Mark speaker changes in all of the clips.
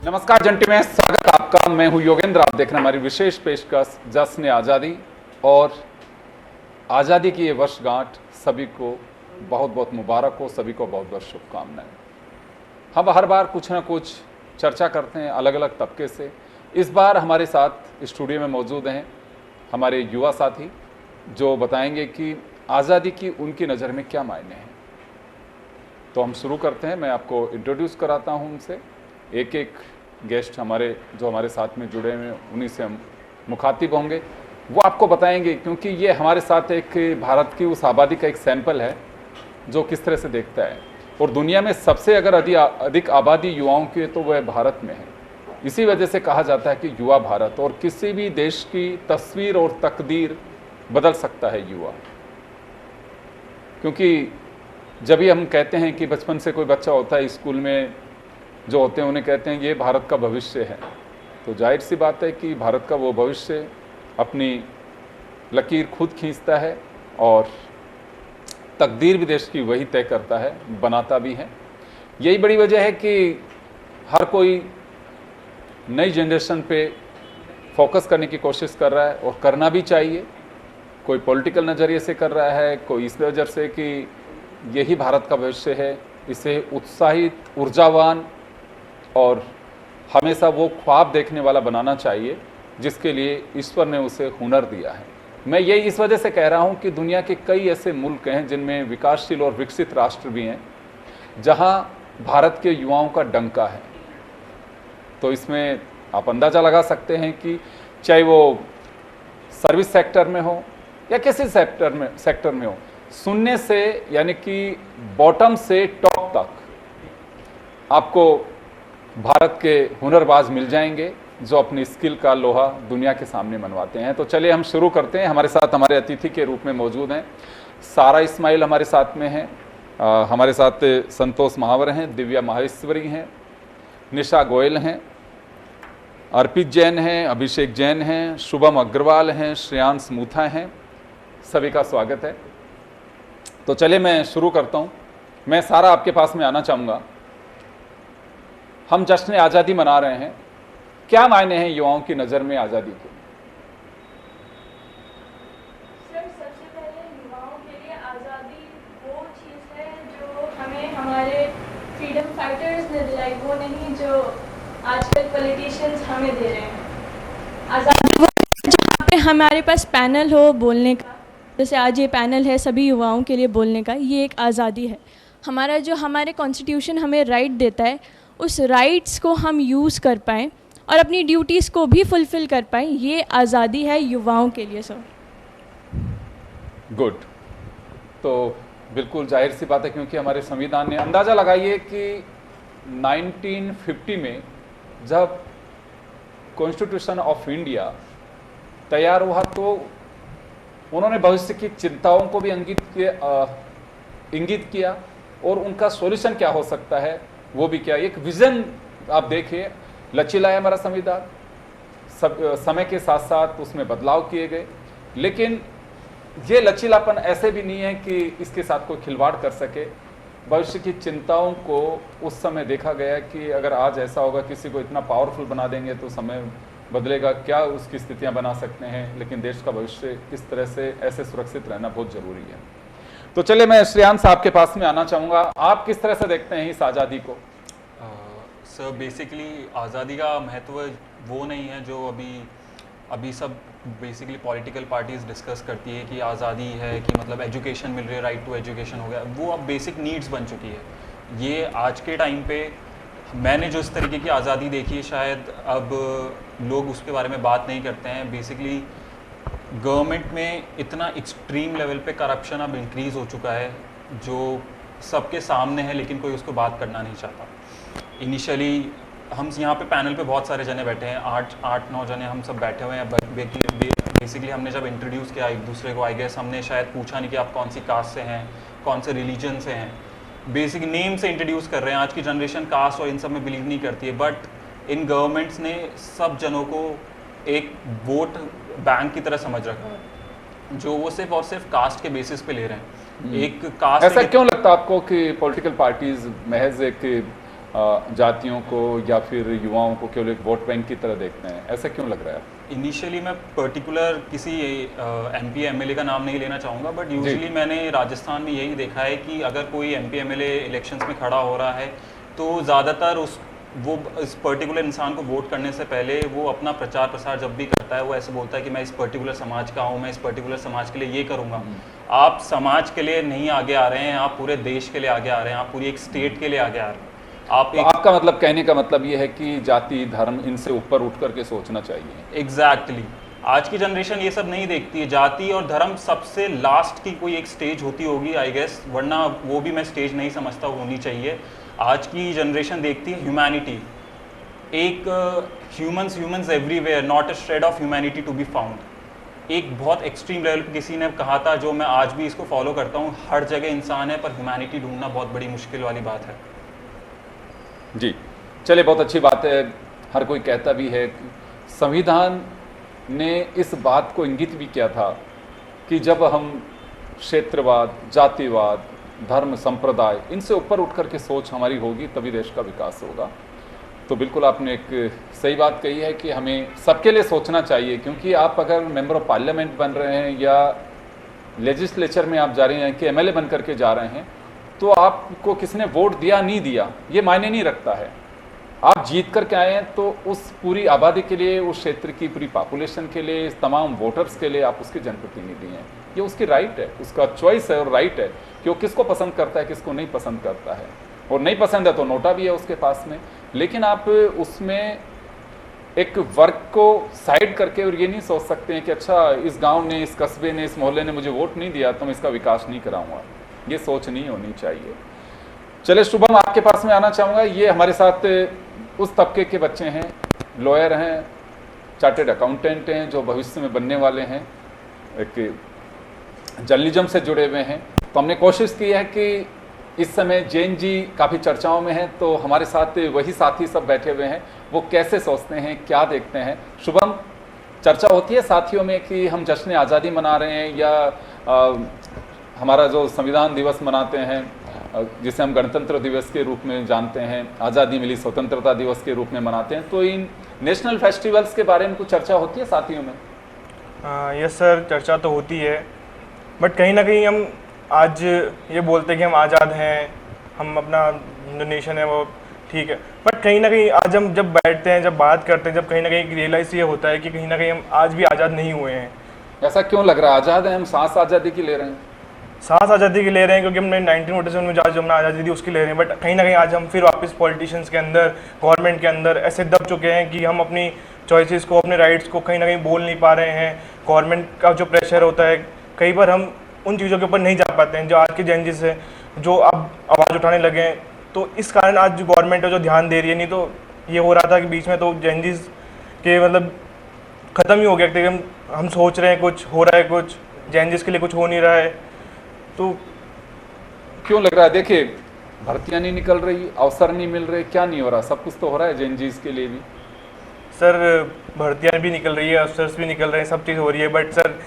Speaker 1: नमस्कार जंटी में स्वागत आपका। मैं हूं योगेंद्र। आप देख रहे हैं हमारी विशेष पेशकश जश्न आज़ादी, और आज़ादी की ये वर्षगांठ सभी को बहुत बहुत मुबारक हो, सभी को बहुत बहुत शुभकामनाएं। हम हर बार कुछ ना कुछ चर्चा करते हैं अलग अलग तबके से। इस बार हमारे साथ स्टूडियो में मौजूद हैं हमारे युवा साथी, जो बताएंगे कि आज़ादी की उनकी नज़र में क्या मायने हैं। तो हम शुरू करते हैं। मैं आपको इंट्रोड्यूस कराता हूं उनसे। एक एक गेस्ट जो हमारे साथ में जुड़े हुए हैं, उन्हीं से हम मुखातिब होंगे। वो आपको बताएंगे, क्योंकि ये हमारे साथ एक भारत की उस आबादी का एक सैंपल है जो किस तरह से देखता है। और दुनिया में सबसे अगर अधिक आबादी युवाओं की है तो वह भारत में है। इसी वजह से कहा जाता है कि युवा भारत, और किसी भी देश की तस्वीर और तकदीर बदल सकता है युवा। क्योंकि जब भी हम कहते हैं कि बचपन से कोई बच्चा होता है, स्कूल में जो होते हैं उन्हें कहते हैं ये भारत का भविष्य है, तो जाहिर सी बात है कि भारत का वो भविष्य अपनी लकीर खुद खींचता है, और तकदीर भी देश की वही तय करता है, बनाता भी है। यही बड़ी वजह है कि हर कोई नई जनरेशन पे फोकस करने की कोशिश कर रहा है, और करना भी चाहिए। कोई पॉलिटिकल नज़रिए से कर रहा है, कोई इस वजह से कि यही भारत का भविष्य है। इसे उत्साहित, ऊर्जावान और हमेशा वो ख्वाब देखने वाला बनाना चाहिए जिसके लिए ईश्वर ने उसे हुनर दिया है। मैं ये इस वजह से कह रहा हूँ कि दुनिया के कई ऐसे मुल्क हैं जिनमें विकासशील और विकसित राष्ट्र भी हैं, जहाँ भारत के युवाओं का डंका है। तो इसमें आप अंदाज़ा लगा सकते हैं कि चाहे वो सर्विस सेक्टर में हो या किसी सेक्टर में हो, शून्य से यानी कि बॉटम से टॉप तक आपको भारत के हुनरबाज मिल जाएंगे, जो अपनी स्किल का लोहा दुनिया के सामने मनवाते हैं। तो चलिए हम शुरू करते हैं। हमारे साथ हमारे अतिथि के रूप में मौजूद हैं सारा इस्माइल, हमारे साथ में हैं। हमारे साथ संतोष महावर हैं, दिव्या माहेश्वरी हैं, निशा गोयल हैं, अर्पित जैन हैं, अभिषेक जैन हैं, शुभम अग्रवाल हैं, श्रेयांश मूथा हैं। सभी का स्वागत है। तो चलिए मैं शुरू करता हूँ। मैं सारा आपके पास में आना चाहूँगा। हम जश्न आज़ादी मना रहे हैं, क्या मायने हैं युवाओं की नज़र में आज़ादी के?
Speaker 2: सर, सबसे पहले युवाओं के लिए आज़ादी वो चीज़ है जो हमें हमारे फ्रीडम फाइटर्स ने दिलाई, वो नहीं जो आजकल पॉलिटिशियंस हमें दे रहे हैं। आज़ादी वो है जहाँ पे हमारे पास पैनल हो बोलने का, जैसे आज ये पैनल है सभी युवाओं के लिए बोलने का, ये एक आज़ादी है। हमारा जो हमारे कॉन्स्टिट्यूशन हमें राइट देता है, उस राइट्स को हम यूज़ कर पाएँ और अपनी ड्यूटीज़ को भी फुलफ़िल कर पाएँ, ये आज़ादी है युवाओं के लिए सर।
Speaker 1: गुड। तो बिल्कुल जाहिर सी बात है, क्योंकि हमारे संविधान ने, अंदाज़ा लगाइए कि 1950 में जब कॉन्स्टिट्यूशन ऑफ इंडिया तैयार हुआ तो उन्होंने भविष्य की चिंताओं को भी इंगित किया और उनका सॉल्यूशन क्या हो सकता है वो भी किया। एक विजन आप देखिए, लचीला है हमारा संविधान, सब समय के साथ साथ उसमें बदलाव किए गए, लेकिन ये लचीलापन ऐसे भी नहीं है कि इसके साथ कोई खिलवाड़ कर सके। भविष्य की चिंताओं को उस समय देखा गया कि अगर आज ऐसा होगा, किसी को इतना पावरफुल बना देंगे तो समय बदलेगा, क्या उसकी स्थितियां बना सकते हैं, लेकिन देश का भविष्य इस तरह से ऐसे सुरक्षित रहना बहुत ज़रूरी है। तो चलिए मैं श्रेयांश साहब के पास में आना चाहूँगा, आप किस तरह से देखते हैं इस आज़ादी को?
Speaker 3: सर, बेसिकली आज़ादी का महत्व वो नहीं है जो अभी सब बेसिकली पॉलिटिकल पार्टीज डिस्कस करती है कि आज़ादी है कि मतलब एजुकेशन मिल रही है, राइट टू एजुकेशन हो गया, वो अब बेसिक नीड्स बन चुकी है। ये आज के टाइम पे मैंने जो इस तरीके की आज़ादी देखी है, शायद अब लोग उसके बारे में बात नहीं करते हैं। बेसिकली गवर्नमेंट में इतना एक्सट्रीम लेवल पे करप्शन अब इंक्रीज़ हो चुका है जो सबके सामने है, लेकिन कोई उसको बात करना नहीं चाहता। इनिशियली हम यहाँ पे पैनल पे बहुत सारे जने बैठे हैं, 8-9 जने हम सब बैठे हुए हैं। बेसिकली हमने जब इंट्रोड्यूस किया एक दूसरे को, आई गेस हमने शायद पूछा नहीं कि आप कौन सी कास्ट से हैं, कौन से रिलीजन से हैं, बेसिक नेम से इंट्रोड्यूस कर रहे हैं। आज की जनरेशन कास्ट और इन सब में बिलीव नहीं करती है, बट इन गवर्नमेंट्स ने सब जनों को एक वोट बैंक की तरह समझ रखा है, जो वो सिर्फ और सिर्फ कास्ट के बेसिस पे ले रहे हैं। एक कास्ट,
Speaker 1: ऐसा क्यों लगता है आपको कि पॉलिटिकल पार्टीज महज एक जातियों को या फिर युवाओं को केवल एक वोट बैंक की तरह देखते हैं? ऐसा क्यों लग रहा है?
Speaker 3: इनिशियली मैं पर्टिकुलर किसी MP MLA का नाम नहीं लेना चाहूँगा, बट यूजुअली मैंने राजस्थान में यही देखा है कि अगर कोई MP MLA इलेक्शंस में खड़ा हो रहा है तो ज़्यादातर वो इस पर्टिकुलर इंसान को वोट करने से पहले वो अपना प्रचार प्रसार जब भी करता है वो ऐसे बोलता है कि मैं इस पर्टिकुलर समाज का हूँ, मैं इस पर्टिकुलर समाज के लिए ये करूँगा। आप समाज के लिए नहीं आगे आ रहे हैं, आप पूरे देश के लिए आगे आ रहे हैं, आप पूरी एक स्टेट के लिए आगे आ रहे हैं।
Speaker 1: आपका मतलब, कहने का मतलब ये है कि जाति धर्म इनसे ऊपर उठ करके सोचना चाहिए।
Speaker 3: एग्जैक्टली। आज की जनरेशन ये सब नहीं देखती है। जाति और धर्म सबसे लास्ट की कोई एक स्टेज होती होगी आई गेस, वरना वो भी मैं स्टेज नहीं समझता होनी चाहिए। आज की जनरेशन देखती है ह्यूमैनिटी, एक humans everywhere, not a shred of humanity to be found. एक बहुत एक्सट्रीम लेवल पे किसी ने कहा था, जो मैं आज भी इसको फॉलो करता हूँ, हर जगह इंसान है पर ह्यूमैनिटी ढूंढना बहुत बड़ी मुश्किल वाली बात है।
Speaker 1: जी चलिए, बहुत अच्छी बात है। हर कोई कहता भी है, संविधान ने इस बात को इंगित भी किया था कि जब हम क्षेत्रवाद, जातिवाद, धर्म, संप्रदाय, इनसे ऊपर उठ कर के सोच हमारी होगी तभी देश का विकास होगा। तो बिल्कुल आपने एक सही बात कही है कि हमें सबके लिए सोचना चाहिए, क्योंकि आप अगर मेंबर ऑफ पार्लियामेंट बन रहे हैं या लेजिस्लेचर में आप जा रहे हैं कि MLA बन करके जा रहे हैं, तो आपको किसने वोट दिया नहीं दिया ये मायने नहीं रखता है। आप जीत करके आए हैं तो उस पूरी आबादी के लिए, उस क्षेत्र की पूरी पॉपुलेशन के लिए, तमाम वोटर्स के लिए आप उसके जनप्रतिनिधि हैं। ये उसकी राइट है, उसका चॉइस है और राइट है कि वो किसको पसंद करता है, किसको नहीं पसंद करता है। और नहीं पसंद है तो नोटा भी है उसके पास में, लेकिन आप उसमें एक वर्ग को साइड करके और ये नहीं सोच सकते हैं कि अच्छा इस गांव ने, इस कस्बे ने, इस मोहल्ले ने मुझे वोट नहीं दिया तो मैं इसका विकास नहीं कराऊंगा। ये सोच नहीं होनी चाहिए। चले शुभम, आपके पास में आना चाहूँगा। ये हमारे साथ उस तबके के बच्चे हैं, लॉयर हैं, चार्टेड अकाउंटेंट हैं, जो भविष्य में बनने वाले हैं, एक जर्नलिज्म से जुड़े हुए हैं। तो हमने कोशिश की है कि इस समय जैन जी काफ़ी चर्चाओं में हैं, तो हमारे साथ वही साथी सब बैठे हुए हैं, वो कैसे सोचते हैं, क्या देखते हैं। शुभम, चर्चा होती है साथियों में कि हम जश्न आज़ादी मना रहे हैं या हमारा जो संविधान दिवस मनाते हैं जिसे हम गणतंत्र दिवस के रूप में जानते हैं, आज़ादी मिली स्वतंत्रता दिवस के रूप में मनाते हैं, तो इन नेशनल फेस्टिवल्स के बारे में कुछ चर्चा होती है साथियों में?
Speaker 4: यस सर, चर्चा तो होती है, बट कहीं ना कहीं हम आज ये बोलते हैं कि हम आज़ाद हैं, हम अपना जो नेशन है वो ठीक है, बट कहीं ना कहीं आज हम जब बैठते हैं, जब बात करते हैं, जब कहीं ना कहीं रियलाइज़ ये होता है कि कहीं ना कहीं हम आज भी आज़ाद नहीं हुए हैं।
Speaker 1: ऐसा क्यों लग रहा है? आज़ाद है, हम सांस आज़ादी की ले रहे हैं।
Speaker 4: सांस आज़ादी की ले रहे हैं क्योंकि हमने 1947 में जो हमने आज़ादी दी उसकी ले रहे हैं, बट कहीं ना कहीं आज हम फिर वापस पॉलिटिशियंस के अंदर, गवर्नमेंट के अंदर ऐसे दब चुके हैं कि हम अपनी चॉइसेस को, अपने राइट्स को कहीं ना कहीं बोल नहीं पा रहे हैं। गवर्नमेंट का जो प्रेशर होता है, कई बार हम उन चीज़ों के ऊपर नहीं जा पाते हैं जो आज के जेंजिस है, जो अब आवाज़ उठाने लगे हैं। तो इस कारण आज जो गवर्नमेंट है जो ध्यान दे रही है, नहीं तो ये हो रहा था कि बीच में तो जेंजिस के मतलब ख़त्म ही हो गया कि हम सोच रहे हैं कुछ, हो रहा है कुछ, जेंजिस के लिए कुछ हो नहीं रहा है। तो
Speaker 1: क्यों लग रहा है? देखिए, भर्तियां नहीं निकल रही, अवसर नहीं मिल रहे, क्या नहीं हो रहा? सब कुछ तो हो रहा है जेनजीज के लिए भी।
Speaker 4: सर भर्तियाँ भी निकल रही है, अफसर्स भी निकल रहे हैं, सब चीज़ हो रही है, बट सर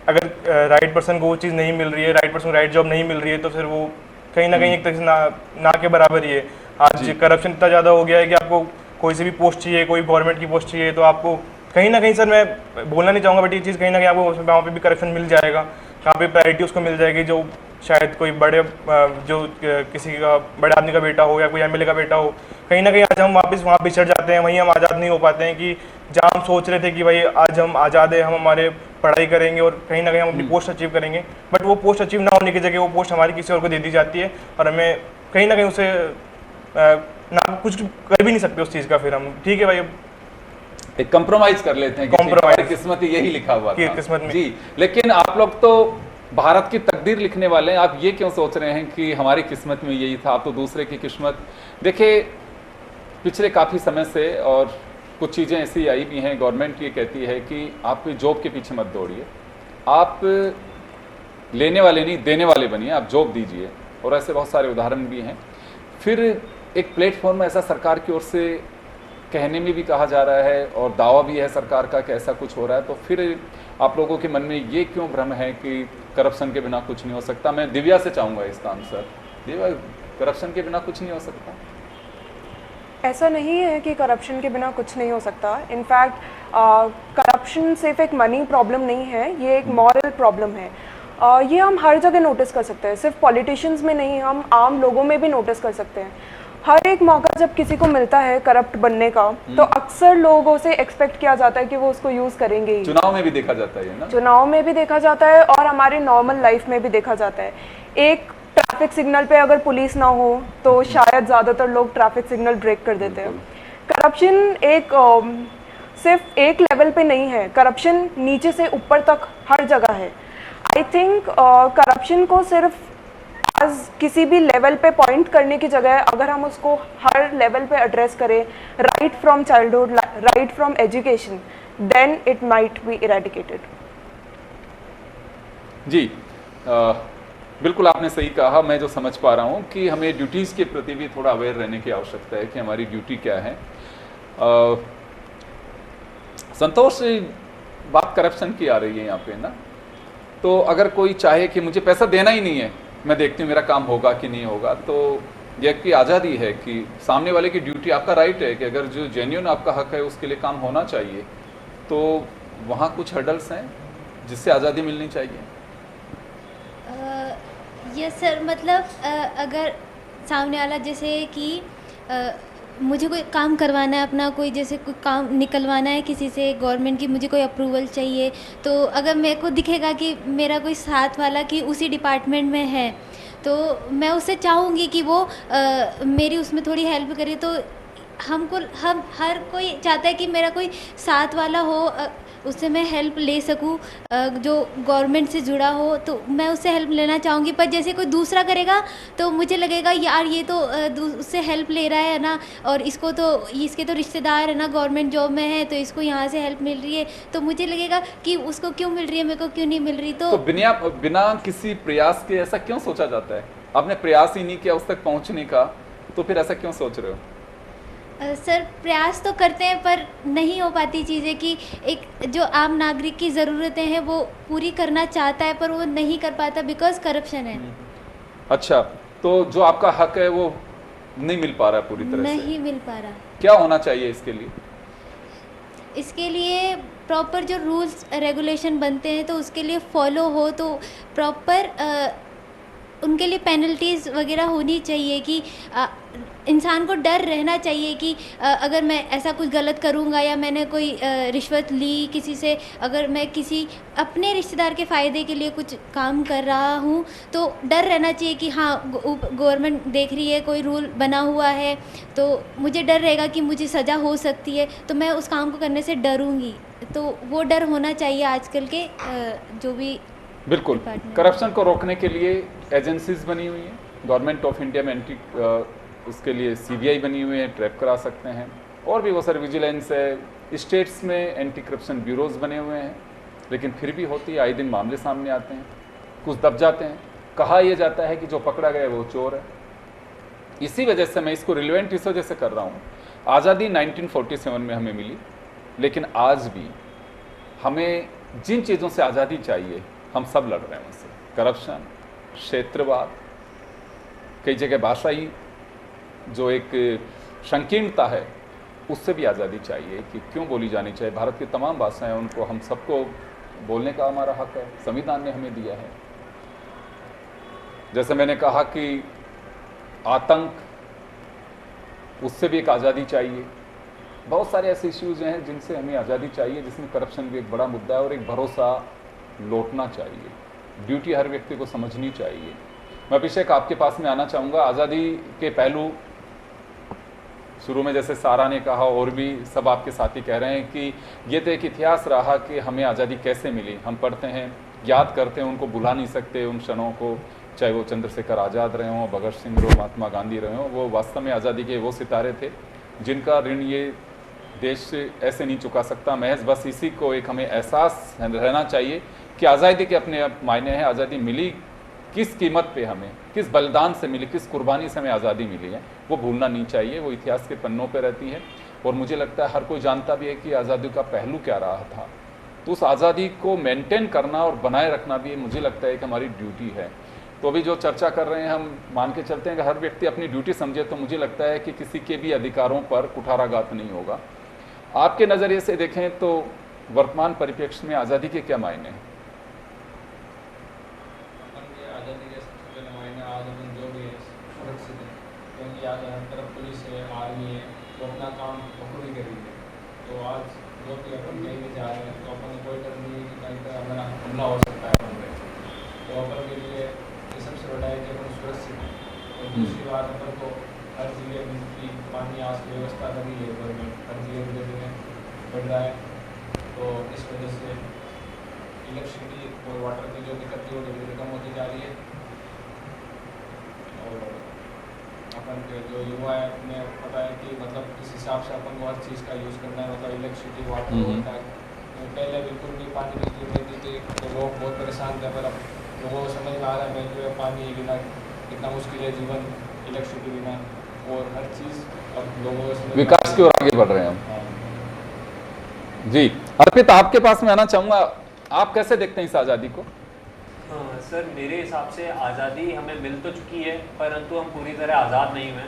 Speaker 4: अगर राइट पर्सन को वो चीज़ नहीं मिल रही है, राइट पर्सन को राइट जॉब नहीं मिल रही है, तो फिर वो कहीं ना कहीं एक तरह से ना के बराबर ही है। आज करप्शन इतना ज़्यादा हो गया है कि आपको कोई से भी पोस्ट चाहिए, कोई गवर्नमेंट की पोस्ट चाहिए, तो आपको कहीं ना कहीं, सर मैं बोलना नहीं चाहूँगा, बट ये चीज़ कहीं ना कहीं आपको वहाँ पे भी करप्शन मिल जाएगा, वहाँ पे प्रायोरिटी उसको मिल जाएगी जो शायद कोई बड़े जो किसी का बड़े आदमी का बेटा हो या कोई एमएलए का बेटा हो। कहीं ना कहीं आज हम वापस वहाँ पिछड़ जाते हैं, वहीं हम आज़ाद नहीं हो पाते हैं कि जहाँ हम सोच रहे थे कि भाई आज हम आज़ाद है, हम हमारे पढ़ाई करेंगे और कहीं ना कहीं हम अपनी पोस्ट अचीव करेंगे, बट वो पोस्ट अचीव ना होने की जगह वो पोस्ट हमारी किसी और को दे दी जाती है और हमें कहीं ना कहीं उसे ना कुछ कर भी नहीं सकते उस चीज़ का। फिर हम ठीक है भाई,
Speaker 1: एक कंप्रोमाइज कर लेते हैं,
Speaker 4: Compromise।
Speaker 1: किस्मत ही यही लिखा हुआ था
Speaker 4: किस्मत में।
Speaker 1: जी। लेकिन आप लोग तो भारत की तकदीर लिखने वाले हैं, आप ये क्यों सोच रहे हैं कि हमारी किस्मत में यही था? आप तो दूसरे की किस्मत देखिए, पिछले काफ़ी समय से और कुछ चीज़ें ऐसी आई भी हैं, गवर्नमेंट ये कहती है कि आप जॉब के पीछे मत दौड़िए, आप लेने वाले नहीं देने वाले बनिए, आप जॉब दीजिए, और ऐसे बहुत सारे उदाहरण भी हैं। फिर एक प्लेटफॉर्म ऐसा सरकार की ओर से कहने में भी कहा जा रहा है और दावा भी है सरकार का कि ऐसा कुछ हो रहा है, तो फिर आप लोगों के मन में ये क्यों भ्रम है कि करप्शन के बिना कुछ नहीं हो सकता? मैं दिव्या से चाहूँगा इसका आंसर। दिव्या, करप्शन के बिना कुछ नहीं हो सकता?
Speaker 5: ऐसा नहीं है कि करप्शन के बिना कुछ नहीं हो सकता। इनफैक्ट करप्शन सिर्फ एक मनी प्रॉब्लम नहीं है, ये एक मॉरल प्रॉब्लम है। ये हम हर जगह नोटिस कर सकते हैं, सिर्फ पॉलिटिशियंस में नहीं, हम आम लोगों में भी नोटिस कर सकते हैं। हर एक मौका जब किसी को मिलता है करप्ट बनने का, तो अक्सर लोगों से एक्सपेक्ट किया जाता है कि वो उसको यूज़ करेंगे ही।
Speaker 1: चुनाव में भी देखा जाता है ना?
Speaker 5: चुनाव में भी देखा जाता है और हमारे नॉर्मल लाइफ में भी देखा जाता है। एक ट्रैफिक सिग्नल पे अगर पुलिस ना हो तो शायद ज़्यादातर लोग ट्रैफिक सिग्नल ब्रेक कर देते हैं। करप्शन एक सिर्फ एक लेवल पे नहीं है, करप्शन नीचे से ऊपर तक हर जगह है। आई थिंक करप्शन को सिर्फ आज किसी भी लेवल पे पॉइंट करने की जगह अगर हम उसको हर लेवल पे एड्रेस करें, right from childhood, right from education, then it might be eradicated.
Speaker 1: जी, बिल्कुल आपने सही कहा। मैं जो समझ पा रहा हूँ कि हमें ड्यूटीज़ के प्रति भी थोड़ा अवेयर रहने की आवश्यकता है कि हमारी ड्यूटी क्या है। संतोष, बात करप्शन की आ रही है यहाँ पे ना, तो अगर कोई चाहे कि मुझे पैसा देना ही नहीं है, मैं देखती हूँ मेरा काम होगा कि नहीं होगा, तो ये आपकी आज़ादी है कि सामने वाले की ड्यूटी, आपका राइट है कि अगर जो जेन्युइन आपका हक है उसके लिए काम होना चाहिए, तो वहाँ कुछ हर्डल्स हैं जिससे आज़ादी मिलनी चाहिए।
Speaker 6: यस सर, मतलब अगर सामने वाला जैसे कि मुझे कोई काम करवाना है अपना, कोई जैसे कोई काम निकलवाना है किसी से, गवर्नमेंट की मुझे कोई अप्रूवल चाहिए, तो अगर मेरे को दिखेगा कि मेरा कोई साथ वाला कि उसी डिपार्टमेंट में है, तो मैं उससे चाहूँगी कि वो मेरी उसमें थोड़ी हेल्प करे। तो हम हर कोई चाहता है कि मेरा कोई साथ वाला हो, उससे मैं हेल्प ले सकूं, जो गवर्नमेंट से जुड़ा हो, तो मैं उससे हेल्प लेना चाहूँगी। पर जैसे कोई दूसरा करेगा तो मुझे लगेगा यार ये तो उससे हेल्प ले रहा है ना, और इसके तो रिश्तेदार है ना, गवर्नमेंट जॉब में है, तो इसको यहाँ से हेल्प मिल रही है, तो मुझे लगेगा कि उसको क्यों मिल रही है, मेरे को क्यों नहीं मिल रही। तो
Speaker 1: बिना किसी प्रयास के ऐसा क्यों सोचा जाता है? आपने प्रयास ही नहीं किया उस तक पहुँचने का, तो फिर ऐसा क्यों सोच रहे हो?
Speaker 6: सर प्रयास तो करते हैं पर नहीं हो पाती चीज़ें, कि एक जो आम नागरिक की ज़रूरतें हैं वो पूरी करना चाहता है पर वो नहीं कर पाता बिकॉज करप्शन है।
Speaker 1: अच्छा, तो जो आपका हक है वो नहीं मिल पा रहा है पूरी तरह से।
Speaker 6: नहीं मिल पा रहा।
Speaker 1: क्या होना चाहिए इसके लिए?
Speaker 6: इसके लिए प्रॉपर जो रूल्स रेगुलेशन बनते हैं तो उसके लिए फॉलो हो, तो प्रॉपर उनके लिए पेनल्टीज़ वगैरह होनी चाहिए कि इंसान को डर रहना चाहिए कि अगर मैं ऐसा कुछ गलत करूँगा या मैंने कोई रिश्वत ली किसी से, अगर मैं किसी अपने रिश्तेदार के फ़ायदे के लिए कुछ काम कर रहा हूँ तो डर रहना चाहिए कि हाँ गवर्नमेंट देख रही है, कोई रूल बना हुआ है तो मुझे डर रहेगा कि मुझे सज़ा हो सकती है, तो मैं उस काम को करने से डरूँगी। तो वो डर होना चाहिए आजकल के जो भी
Speaker 1: बिल्कुल।
Speaker 6: डिपार्टमेंट।
Speaker 1: करप्शन को रोकने के लिए एजेंसीज बनी हुई हैं, गवर्नमेंट ऑफ इंडिया में एंटी उसके लिए सीबीआई बनी हुई है, ट्रैप करा सकते हैं, और भी बहुत सारे विजिलेंस है, स्टेट्स में एंटी करप्शन ब्यूरोज बने हुए हैं, लेकिन फिर भी होती है, आए दिन मामले सामने आते हैं, कुछ दब जाते हैं। कहा यह जाता है कि जो पकड़ा गया वो चोर है। इसी वजह से मैं इसको रिलेवेंट इस वजह से कर रहा हूँ, आज़ादी 1947 में हमें मिली, लेकिन आज भी हमें जिन चीज़ों से आज़ादी चाहिए हम सब लड़ रहे हैं उनसे। करप्शन, क्षेत्रवाद, कई जगह भाषाई जो एक संकीर्णता है उससे भी आज़ादी चाहिए कि क्यों बोली जानी चाहिए। भारत की तमाम भाषाएं उनको हम सबको बोलने का हमारा हक है, संविधान ने हमें दिया है। जैसे मैंने कहा कि आतंक, उससे भी एक आज़ादी चाहिए। बहुत सारे ऐसे इश्यूज हैं जिनसे हमें आज़ादी चाहिए, जिसमें करप्शन भी एक बड़ा मुद्दा है, और एक भरोसा लौटना चाहिए। ड्यूटी हर व्यक्ति को समझनी चाहिए। मैं अभिषेक आपके पास में आना चाहूँगा। आज़ादी के पहलू शुरू में जैसे सारा ने कहा और भी सब आपके साथी कह रहे हैं कि ये तो एक इतिहास रहा कि हमें आज़ादी कैसे मिली। हम पढ़ते हैं, याद करते हैं, उनको भुला नहीं सकते उन क्षणों को, चाहे वो चंद्रशेखर आज़ाद रहे हों, भगत सिंह रहो, महात्मा गांधी रहे हों। वो वास्तव में आज़ादी के वो सितारे थे जिनका ऋण ये देश ऐसे नहीं चुका सकता। महज बस इसी को एक हमें एहसास रहना चाहिए कि आज़ादी के अपने मायने हैं। आज़ादी मिली किस कीमत पे, हमें किस बलिदान से मिली, किस कुर्बानी से हमें आज़ादी मिली है, वो भूलना नहीं चाहिए। वो इतिहास के पन्नों पे रहती है, और मुझे लगता है हर कोई जानता भी है कि आज़ादी का पहलू क्या रहा था। तो उस आज़ादी को मेंटेन करना और बनाए रखना भी मुझे लगता है कि हमारी ड्यूटी है। तो अभी जो चर्चा कर रहे हैं, हम मान के चलते हैं कि हर व्यक्ति अपनी ड्यूटी समझे, तो मुझे लगता है कि किसी के भी अधिकारों पर कुठाराघात नहीं होगा। आपके नज़रिए से देखें तो वर्तमान परिप्रेक्ष्य में आज़ादी के क्या मायने हैं?
Speaker 7: आज़ादी के सबसे पहले मायने आज अपन जो भी है सुरक्षित है, क्योंकि आज हर तरफ पुलिस है, आर्मी है, तो अपना काम बखूबी कर रही है। तो आज जो भी अपन कहीं भी जा रहे हैं तो अपन कोई डर नहीं है कि कहीं पर हमारा हमला हो सकता है अपन पे। तो अपन के लिए ये सबसे बड़ा है कि अपन सुरक्षित है। और दूसरी बात, अपन को हर जगह बिजली पानी आज की व्यवस्था कर रही है गवर्नमेंट, हर जगह जगह बढ़ रहा है। तो इस वजह से इलेक्ट्रिसिटी और वाटर की जो दिक्कत थी वो धीरे धीरे कम होती जा रही है। और अपन के जो युवा है उन्हें पता है कि मतलब किस हिसाब से अपन को हर चीज़ का यूज़ करना है, मतलब इलेक्ट्रिसिटी वाटर होता है। तो पहले बिल्कुल भी पानी बिजली रहती थी तो लोग बहुत परेशान थे, पर अब लोगों को समझ में आ रहा है जो है पानी के बिना कितना मुश्किल है जीवन, इलेक्ट्रिसिटी बिना, और हर चीज़ अब लोगों को समझ
Speaker 1: विकास की ओर आगे बढ़ रहे हैं हम। जी अर्पित, आपके पास में आना चाहूँगा, आप कैसे देखते हैं इस आज़ादी को?
Speaker 8: हाँ सर, मेरे हिसाब से आज़ादी हमें मिल तो चुकी है, परंतु हम पूरी तरह आज़ाद नहीं हुए।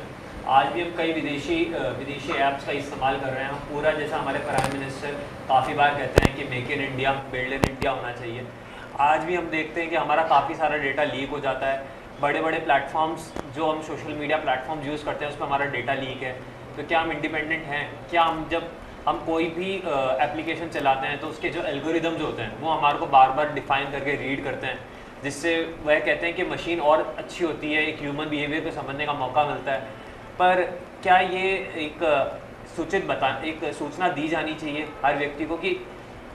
Speaker 8: आज भी हम कई विदेशी ऐप्स का इस्तेमाल कर रहे हैं। हम पूरा, जैसा हमारे प्राइम मिनिस्टर काफ़ी बार कहते हैं कि make in India, build in India होना चाहिए। आज भी हम देखते हैं कि हमारा काफ़ी सारा डेटा लीक हो जाता है। बड़े बड़े प्लेटफॉर्म्स जो हम सोशल मीडिया प्लेटफॉर्म्स यूज़ करते हैं उस पर हमारा डेटा लीक है। तो क्या हम इंडिपेंडेंट हैं? क्या हम जब हम कोई भी एप्लीकेशन चलाते हैं तो उसके जो एल्गोरिदम्स होते हैं वो हमारे को बार बार डिफ़ाइन करके रीड करते हैं, जिससे वह कहते हैं कि मशीन और अच्छी होती है, एक ह्यूमन बिहेवियर को समझने का मौका मिलता है। पर क्या ये एक एक सूचना दी जानी चाहिए हर व्यक्ति को कि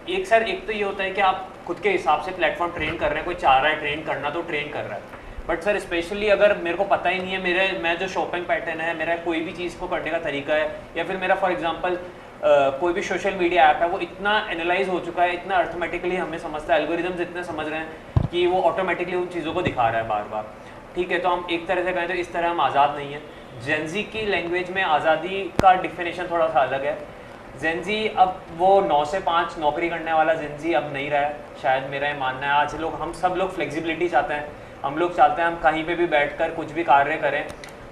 Speaker 8: एक तो ये होता है कि आप खुद के हिसाब से प्लेटफॉर्म ट्रेन कर रहे हैं, कोई चाह रहा है ट्रेन करना तो ट्रेन कर रहा है। बट सर स्पेशली अगर मेरे को पता ही नहीं है मैं जो शॉपिंग पैटर्न है, मेरा कोई भी चीज़ को करने का तरीका है, या फिर मेरा फॉर एग्जांपल कोई भी सोशल मीडिया ऐप है, वो इतना एनालाइज हो चुका है, इतना अर्थमेटिकली हमें समझता है, एल्गोरिदम्स इतने समझ रहे हैं कि वो ऑटोमेटिकली उन चीज़ों को दिखा रहा है बार बार। ठीक है, तो हम एक तरह से कहें तो इस तरह हम आज़ाद नहीं हैं। जेनजी की लैंग्वेज में आज़ादी का डिफिनेशन थोड़ा सा अलग है। जेनजी अब वो 9 से 5 नौकरी करने वाला जेनजी अब नहीं रहा है, शायद मेरा ये मानना है। आज हम सब लोग फ्लेक्सिबिलिटी चाहते हैं। हम लोग चाहते हैं हम कहीं पे भी बैठकर कुछ भी कार्य करें।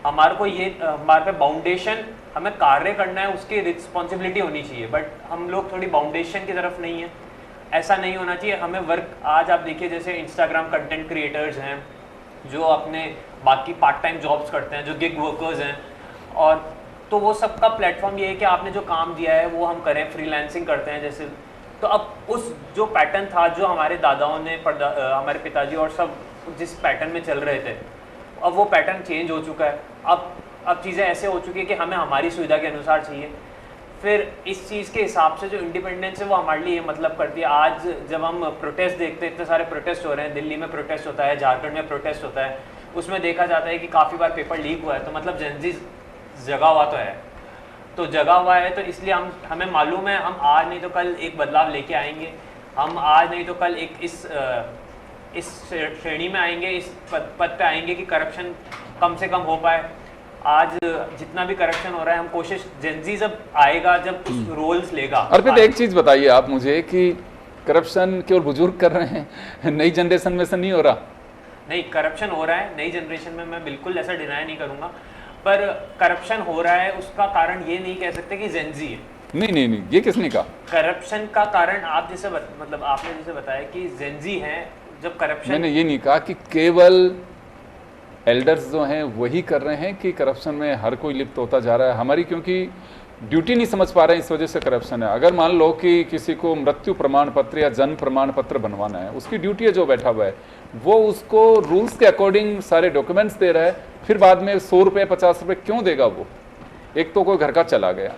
Speaker 8: हमारे को ये हमारे पे बाउंडेशन, हमें कार्य करना है उसकी रिस्पॉन्सिबिलिटी होनी चाहिए, बट हम लोग थोड़ी बाउंडेशन की तरफ नहीं है। ऐसा नहीं होना चाहिए। हमें वर्क, आज आप देखिए जैसे इंस्टाग्राम कंटेंट क्रिएटर्स हैं जो अपने बाकी पार्ट टाइम जॉब्स करते हैं, जो गिग वर्कर्स हैं, और तो वो सबका प्लेटफॉर्म ये है कि आपने जो काम दिया है वो हम करें, फ्रीलांसिंग करते हैं जैसे। तो अब उस जो पैटर्न था जो हमारे दादाओं ने हमारे पिताजी और सब जिस पैटर्न में चल रहे थे, अब वो पैटर्न चेंज हो चुका है। अब चीज़ें ऐसे हो चुकी है कि हमें हमारी सुविधा के अनुसार चाहिए। फिर इस चीज़ के हिसाब से जो इंडिपेंडेंस है वो हमारे लिए मतलब करती है। आज जब हम प्रोटेस्ट देखते हैं, इतने सारे प्रोटेस्ट हो रहे हैं, दिल्ली में प्रोटेस्ट होता है, झारखंड में प्रोटेस्ट होता है, उसमें देखा जाता है कि काफ़ी बार पेपर लीक हुआ है, तो मतलब जेनजी जगा हुआ तो है, तो जगा हुआ है, तो इसलिए हमें मालूम है हम आज नहीं तो कल एक बदलाव लेके आएंगे। हम आज नहीं तो कल एक इस श्रेणी में आएंगे, इस पद पे आएंगे कि करप्शन कम से कम हो पाए। आज जितना भी करप्शन हो रहा है, हम कोशिश, जेनजी जब आएगा, जब उस रोल्स लेगा।
Speaker 1: अर्पित, एक चीज़ बताइए आप मुझे कि करप्शन केवल बुजुर्ग कर रहे हैं, नई जनरेशन में से नहीं हो रहा?
Speaker 8: नहीं, करप्शन हो रहा है नई जनरेशन में, मैं बिल्कुल ऐसा डिनाई नहीं करूँगा, पर करप्शन हो रहा है उसका कारण ये नहीं कह सकते कि जेनजी है।
Speaker 1: नहीं, ये किसने कहा?
Speaker 8: करप्शन का कारण आप जैसे मतलब आपने जैसे बताया कि जेनजी हैं, जब करप्शन,
Speaker 1: मैंने ये नहीं कहा कि केवल एल्डर्स जो हैं वही कर रहे हैं कि करप्शन में हर कोई लिप्त होता जा रहा है। हमारी क्योंकि ड्यूटी नहीं समझ पा रहे हैं, इस वजह से करप्शन है। अगर मान लो कि किसी को मृत्यु प्रमाण पत्र या जन्म प्रमाण पत्र बनवाना है, उसकी ड्यूटी है, जो बैठा हुआ है वो उसको रूल्स के अकॉर्डिंग सारे डॉक्यूमेंट्स दे रहा है, फिर बाद में 100 रुपये 50 रुपये क्यों देगा वो? एक तो कोई घर का चला गया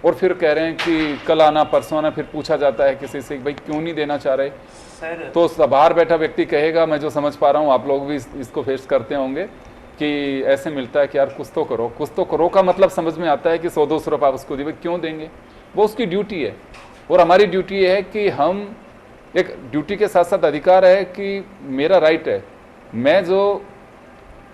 Speaker 1: और फिर कह रहे हैं कि कल आना परसों आना, फिर पूछा जाता है किसी से भाई क्यों नहीं देना चाह रहे
Speaker 8: सर,
Speaker 1: तो बाहर बैठा व्यक्ति कहेगा, मैं जो समझ पा रहा हूँ आप लोग भी इसको फेस करते होंगे कि ऐसे मिलता है कि यार कुछ तो करो का मतलब समझ में आता है कि 100-200 रुपये आप उसको दिए, क्यों देंगे? वो उसकी ड्यूटी है। और हमारी ड्यूटी है कि हम एक ड्यूटी के साथ साथ अधिकार है कि मेरा राइट है, मैं जो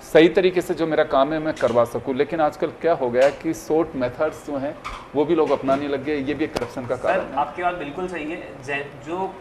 Speaker 1: सही तरीके से जो मेरा काम है मैं करवा सकूं। लेकिन आजकल क्या हो गया है कि शॉर्ट मेथड्स जो हैं वो भी लोग अपनाने लग गए, ये भी एक करप्शन का कारण है।
Speaker 8: आपकी बात बिल्कुल सही है। जो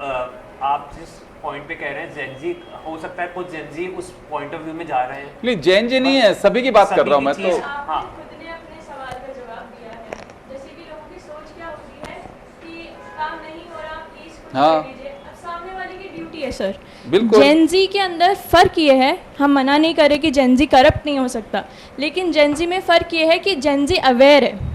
Speaker 8: आप जिस पॉइंट पे कह रहे हैं जेनजी, हो सकता है कुछ जेनजी उस पॉइंट ऑफ व्यू में जा रहे हैं।
Speaker 1: नहीं, जेनजी नहीं है, सभी की बात कर रहा हूँ मैं तो।
Speaker 8: हाँ,
Speaker 2: खुद ने अपने सवाल का जवाब दिया है। जैसे कि लोगों की सोच क्या होती है कि काम नहीं हो रहा, प्लीज कुछ
Speaker 1: हाँ।
Speaker 2: कर दीजिए। अब सामने वाले की ड्यूटी है सर।
Speaker 1: बिल्कुल।
Speaker 2: जेनजी के अंदर फ़र्क ये है, हम मना नहीं कर रहे कि जेनजी करप्ट नहीं हो सकता, लेकिन जेनजी में फ़र्क ये है कि जेनजी अवेयर है,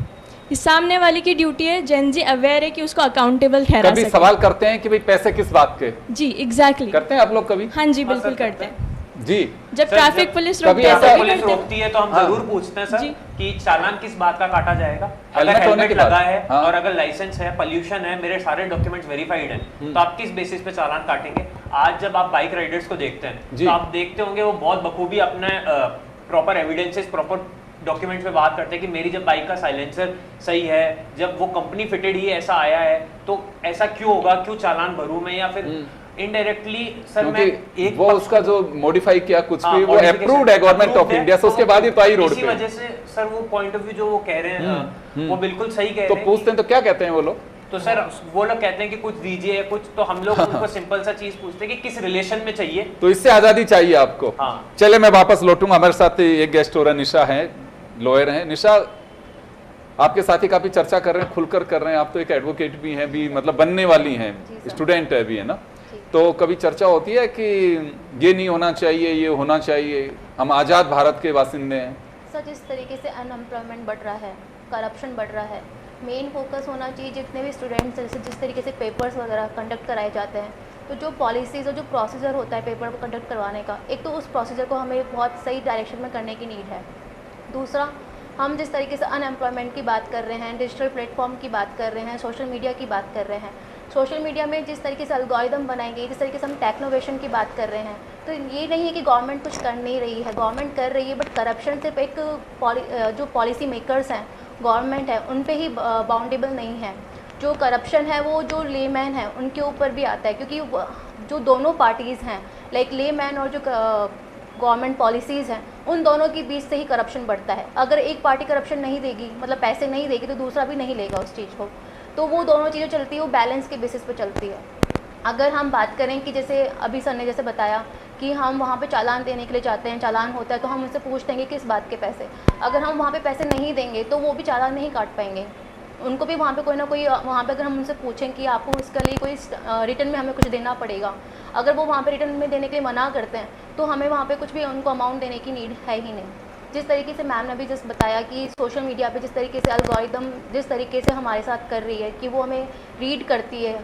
Speaker 2: इस सामने वाले की ड्यूटी है, जेनजी अवेयर है कि उसको अकाउंटेबल ठहरा
Speaker 1: कभी
Speaker 2: सके।
Speaker 1: सवाल करते हैं कि भाई पैसे किस बात के?
Speaker 2: जी एग्जैक्टली
Speaker 1: करते हैं आप लोग कभी?
Speaker 2: हाँ जी बिल्कुल करते हैं।
Speaker 1: जी,
Speaker 2: जब
Speaker 8: सर,
Speaker 2: ट्रैफिक
Speaker 8: जब
Speaker 2: पुलिस
Speaker 1: कभी
Speaker 2: रोकती है
Speaker 1: ऐसा
Speaker 2: तभी
Speaker 8: पुलिस
Speaker 2: करते हैं।
Speaker 8: रोकती है तो हम
Speaker 1: हाँ।
Speaker 8: जरूर पूछते हैं सर
Speaker 2: जी।
Speaker 8: कि चालान किस बात का काटा जाएगा। अगर
Speaker 1: हेलमेट होने
Speaker 8: हेलमेट
Speaker 1: के बाद।
Speaker 8: लगा है
Speaker 1: हाँ।
Speaker 8: और अगर लाइसेंस है, पोल्यूशन है, मेरे सारे डॉक्यूमेंट्स वेरीफाइड हैं, तो आप किस बेसिस पे चालान काटेंगे? आज जब आप बाइक राइडर्स को देखते हैं
Speaker 1: जी।
Speaker 8: तो आप देखते होंगे वो बहुत बखूबी अपने प्रॉपर एविडेंसेस, प्रॉपर डॉक्यूमेंट्स पे बात करते हैं कि मेरी जब बाइक का साइलेंसर सही है, जब वो कंपनी फिटेड ही ऐसा आया है, तो ऐसा क्यों होगा, क्यों चालान भरूं मैं? या फिर इनडायरेक्टली सर मैं
Speaker 1: क्योंकि
Speaker 8: एक
Speaker 1: वो उसका जो मॉडिफाई किया कुछ भी वो
Speaker 8: modification
Speaker 1: अप्रूव्ड है गवर्नमेंट ऑफ
Speaker 8: approved
Speaker 1: इंडिया,
Speaker 8: है,
Speaker 1: से उसके
Speaker 8: तो
Speaker 1: बाद ही तो आई रोड
Speaker 8: इसी
Speaker 1: पे।
Speaker 8: वजह से सर वो पॉइंट ऑफ व्यू जो वो कह रहे हैं वो बिल्कुल सही कह
Speaker 1: तो
Speaker 8: रहे हैं।
Speaker 1: पूछते हैं तो क्या कहते हैं वो लोग?
Speaker 8: तो सर वो लोग कहते हैं कि कुछ दीजिए कुछ, तो हम लोग उनको सिंपल सा चीज पूछते हैं कि किस रिलेशन में चाहिए।
Speaker 1: तो इससे आज़ादी चाहिए आपको?
Speaker 8: हाँ।
Speaker 1: चले मैं वापस लौटूंगा, हमारे साथ एक गेस्ट हो रहा है, निशा है, लॉयर हैं। निशा, आपके साथ ही काफ़ी चर्चा कर रहे हैं, खुलकर कर रहे हैं, आप तो एक एडवोकेट भी हैं, भी मतलब बनने वाली हैं, स्टूडेंट है भी, है ना? तो कभी चर्चा होती है कि ये नहीं होना चाहिए, ये होना चाहिए, हम आज़ाद भारत के वासिंदे हैं।
Speaker 9: सर जिस तरीके से अनएम्प्लॉयमेंट बढ़ रहा है, करप्शन बढ़ रहा है, मेन फोकस होना चाहिए जितने भी स्टूडेंट्स जैसे जिस तरीके से पेपर्स वगैरह कंडक्ट कराए जाते हैं, तो जो पॉलिसीज़ और जो प्रोसीजर होता है पेपर को कंडक्ट करवाने का, एक तो उस प्रोसीजर को हमें बहुत सही डायरेक्शन में करने की नीड है। दूसरा, हम जिस तरीके से अनएम्प्लॉयमेंट की बात कर रहे हैं, डिजिटल प्लेटफॉर्म की बात कर रहे हैं, सोशल मीडिया की बात कर रहे हैं, सोशल मीडिया में जिस तरीके से एल्गोरिदम बनाई गई, जिस तरीके से हम टेक्नोवेशन की बात कर रहे हैं, तो ये नहीं है कि गवर्नमेंट कुछ कर नहीं रही है, गवर्नमेंट कर रही है, बट करप्शन सिर्फ एक जो पॉलिसी मेकर्स हैं, गवर्नमेंट है, उन पे ही बाउंडेबल नहीं है। जो करप्शन है वो जो लेमैन है उनके ऊपर भी आता है, क्योंकि जो दोनों पार्टीज़ हैं, लाइक लेमैन और जो गवर्नमेंट पॉलिसीज़ हैं, उन दोनों के बीच से ही करप्शन बढ़ता है। अगर एक पार्टी करप्शन नहीं देगी, मतलब पैसे नहीं देगी, तो दूसरा भी नहीं लेगा उस चीज़ को, तो वो दोनों चीज़ें चलती है, वो बैलेंस के बेसिस पे चलती है। अगर हम बात करें कि जैसे अभी सर ने जैसे बताया कि हम वहाँ पे चालान देने के लिए जाते हैं, चालान होता है तो हम उनसे पूछते हैं कि किस बात के पैसे। अगर हम वहाँ पे पैसे नहीं देंगे तो वो भी चालान नहीं काट पाएंगे, उनको भी वहाँ पे कोई ना कोई, वहाँ पे अगर हम उनसे पूछें कि आपको इसके लिए कोई रिटर्न में हमें कुछ देना पड़ेगा, अगर वो वहाँ पे रिटर्न में देने के लिए मना करते हैं तो हमें वहाँ पे कुछ भी उनको अमाउंट देने की नीड है ही नहीं। जिस तरीके से मैम ने अभी जस्ट बताया कि सोशल मीडिया पे जिस तरीके से एल्गोरिदम जिस तरीके से हमारे साथ कर रही है कि वो हमें रीड करती है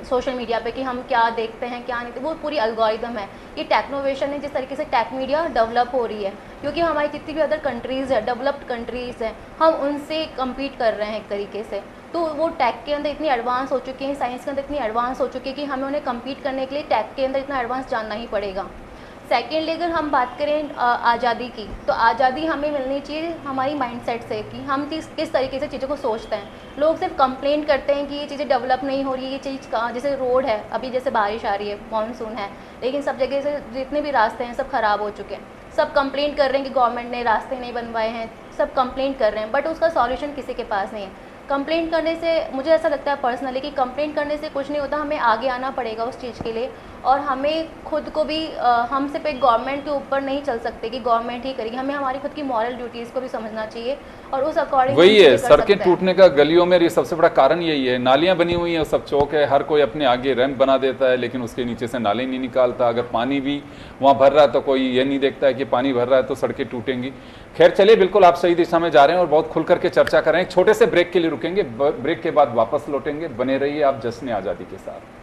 Speaker 9: सोशल मीडिया पे कि हम क्या देखते हैं क्या नहीं, वो पूरी एल्गोरिदम है। ये टेक्नोवेशन है, जिस तरीके से टेक मीडिया डेवलप हो रही है, क्योंकि हमारी जितनी भी अदर कंट्रीज़ है, डेवलप्ड कंट्रीज़ हैं, हम उनसे कम्पीट कर रहे हैं एक तरीके से। तो वो टेक के अंदर इतनी एडवांस हो चुके हैं, साइंस के अंदर इतनी एडवांस हो चुकी है कि हमें उन्हें कम्पीट करने के लिए टेक के अंदर इतना एडवांस जानना ही पड़ेगा। सेकेंडली अगर हम बात करें आज़ादी की, तो आज़ादी हमें मिलनी चाहिए हमारी माइंडसेट से कि हम किस तरीके से चीज़ों को सोचते हैं। लोग सिर्फ कंप्लेन करते हैं कि ये चीज़ें डेवलप नहीं हो रही है, ये चीज़ का जैसे रोड है, अभी जैसे बारिश आ रही है, मानसून है, लेकिन सब जगह से जितने भी रास्ते हैं सब ख़राब हो चुके हैं। सब कंप्लेन कर रहे हैं कि गवर्नमेंट ने रास्ते नहीं बनवाए हैं, सब कंप्लेन कर रहे हैं, बट उसका सॉल्यूशन किसी के पास नहीं है। कंप्लेंट करने से मुझे ऐसा लगता है पर्सनली कि कंप्लेंट करने से कुछ नहीं होता, हमें आगे आना पड़ेगा उस चीज़ के लिए, और हमें खुद को भी हम सिर्फ एक गवर्नमेंट के ऊपर नहीं चल सकते कि गवर्नमेंट ही करेगी, हमें हमारी खुद की मॉरल ड्यूटीज़ को भी समझना चाहिए और उस अकॉर्डिंग
Speaker 1: वही है सड़कें टूटने का गलियों में, ये सबसे बड़ा कारण यही है। नालियाँ बनी हुई हैं, सब चौक है, हर कोई अपने आगे रैंप बना देता है लेकिन उसके नीचे से नाले नहीं निकालता। अगर पानी भी वहाँ भर रहा है तो कोई ये नहीं देखता है कि पानी भर रहा है तो सड़कें टूटेंगी। खैर चलिए, बिल्कुल आप सही दिशा में जा रहे हैं और बहुत खुल करके चर्चा कर रहे हैं। एक छोटे से ब्रेक के लिए रुकेंगे, ब्रेक के बाद वापस लौटेंगे। बने रहिए आप जश्न आज़ादी के साथ।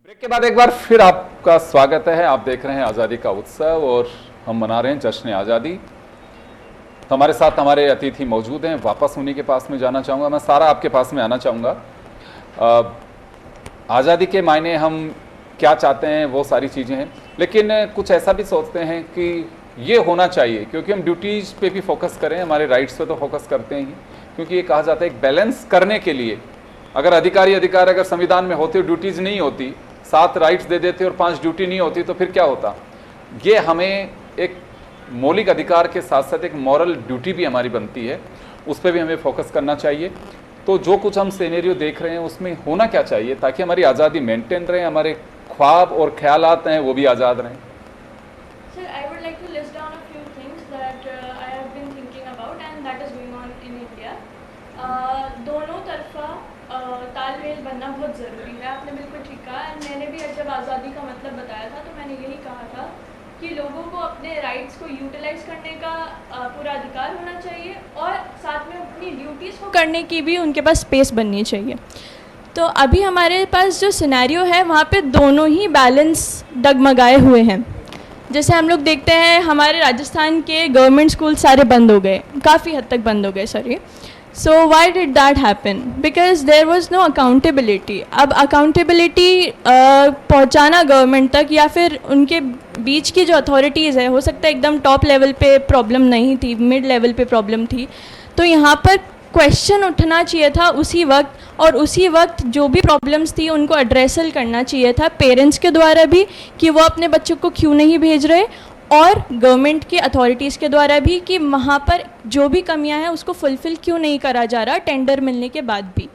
Speaker 1: ब्रेक के बाद एक बार फिर आपका स्वागत है। आप देख रहे हैं आज़ादी का उत्सव और हम मना रहे हैं जश्न आज़ादी। तो हमारे साथ हमारे अतिथि मौजूद हैं। वापस उन्हीं के पास में जाना चाहूँगा, मैं सारा आपके पास में आना चाहूँगा। आज़ादी के मायने हम क्या चाहते हैं वो सारी चीज़ें हैं, लेकिन कुछ ऐसा भी सोचते हैं कि ये होना चाहिए, क्योंकि हम ड्यूटीज़ पे भी फोकस करें, हमारे राइट्स पे तो फोकस करते हैं ही, क्योंकि ये कहा जाता है एक बैलेंस करने के लिए अगर अधिकार अगर संविधान में होते, ड्यूटीज़ नहीं होती, 7 राइट्स दे देते और 5 ड्यूटी नहीं होती, तो फिर क्या होता। ये हमें एक मौलिक अधिकार के साथ साथ एक मॉरल ड्यूटी भी हमारी बनती है, उस पर भी हमें फोकस करना चाहिए। तो जो कुछ हम सिनेरियो देख रहे हैं उसमें होना क्या चाहिए ताकि हमारी आज़ादी मेंटेन रहे, हमारे ख्वाब और ख्यालात हैं वो भी आज़ाद रहें।
Speaker 2: Sir, I would like to list down a few things that I have been thinking about and that is going on in India. दोनों तरफा तालमेल बनना बहुत ज़रूरी है। आपने बिल्कुल ठीक कहा। मैंने भी जब आज़ादी का मतलब बताया था तो मैंने यही कहा था कि लोगों को अपने राइट्स को यूटिलाइज करने का पूरा अधिकार होना चाहिए और साथ में अपनी ड्यूटीज़ को करने की भी उनके पास स्पेस बननी चाहिए। तो अभी हमारे पास जो सिनेरियो है वहाँ पे दोनों ही बैलेंस डगमगाए हुए हैं। जैसे हम लोग देखते हैं हमारे राजस्थान के गवर्नमेंट स्कूल सारे बंद हो गए, काफ़ी हद तक बंद हो गए sorry. So why did that happen? Because there was no accountability. अब अकाउंटेबिलिटी पहुँचाना गवर्नमेंट तक या फिर उनके बीच की जो अथॉरिटीज़ है, हो सकता है एकदम टॉप लेवल पे प्रॉब्लम नहीं थी, मिड लेवल पे प्रॉब्लम थी, तो यहाँ पर क्वेश्चन उठना चाहिए था उसी वक्त, और उसी वक्त जो भी प्रॉब्लम्स थी उनको एड्रेसल करना चाहिए था पेरेंट्स के द्वारा भी कि वो अपने बच्चों को क्यों नहीं भेज रहे, और गवर्नमेंट के अथॉरिटीज़ के द्वारा भी कि वहाँ पर जो भी कमियां हैं उसको फुलफ़िल क्यों नहीं करा जा रहा टेंडर मिलने के बाद भी।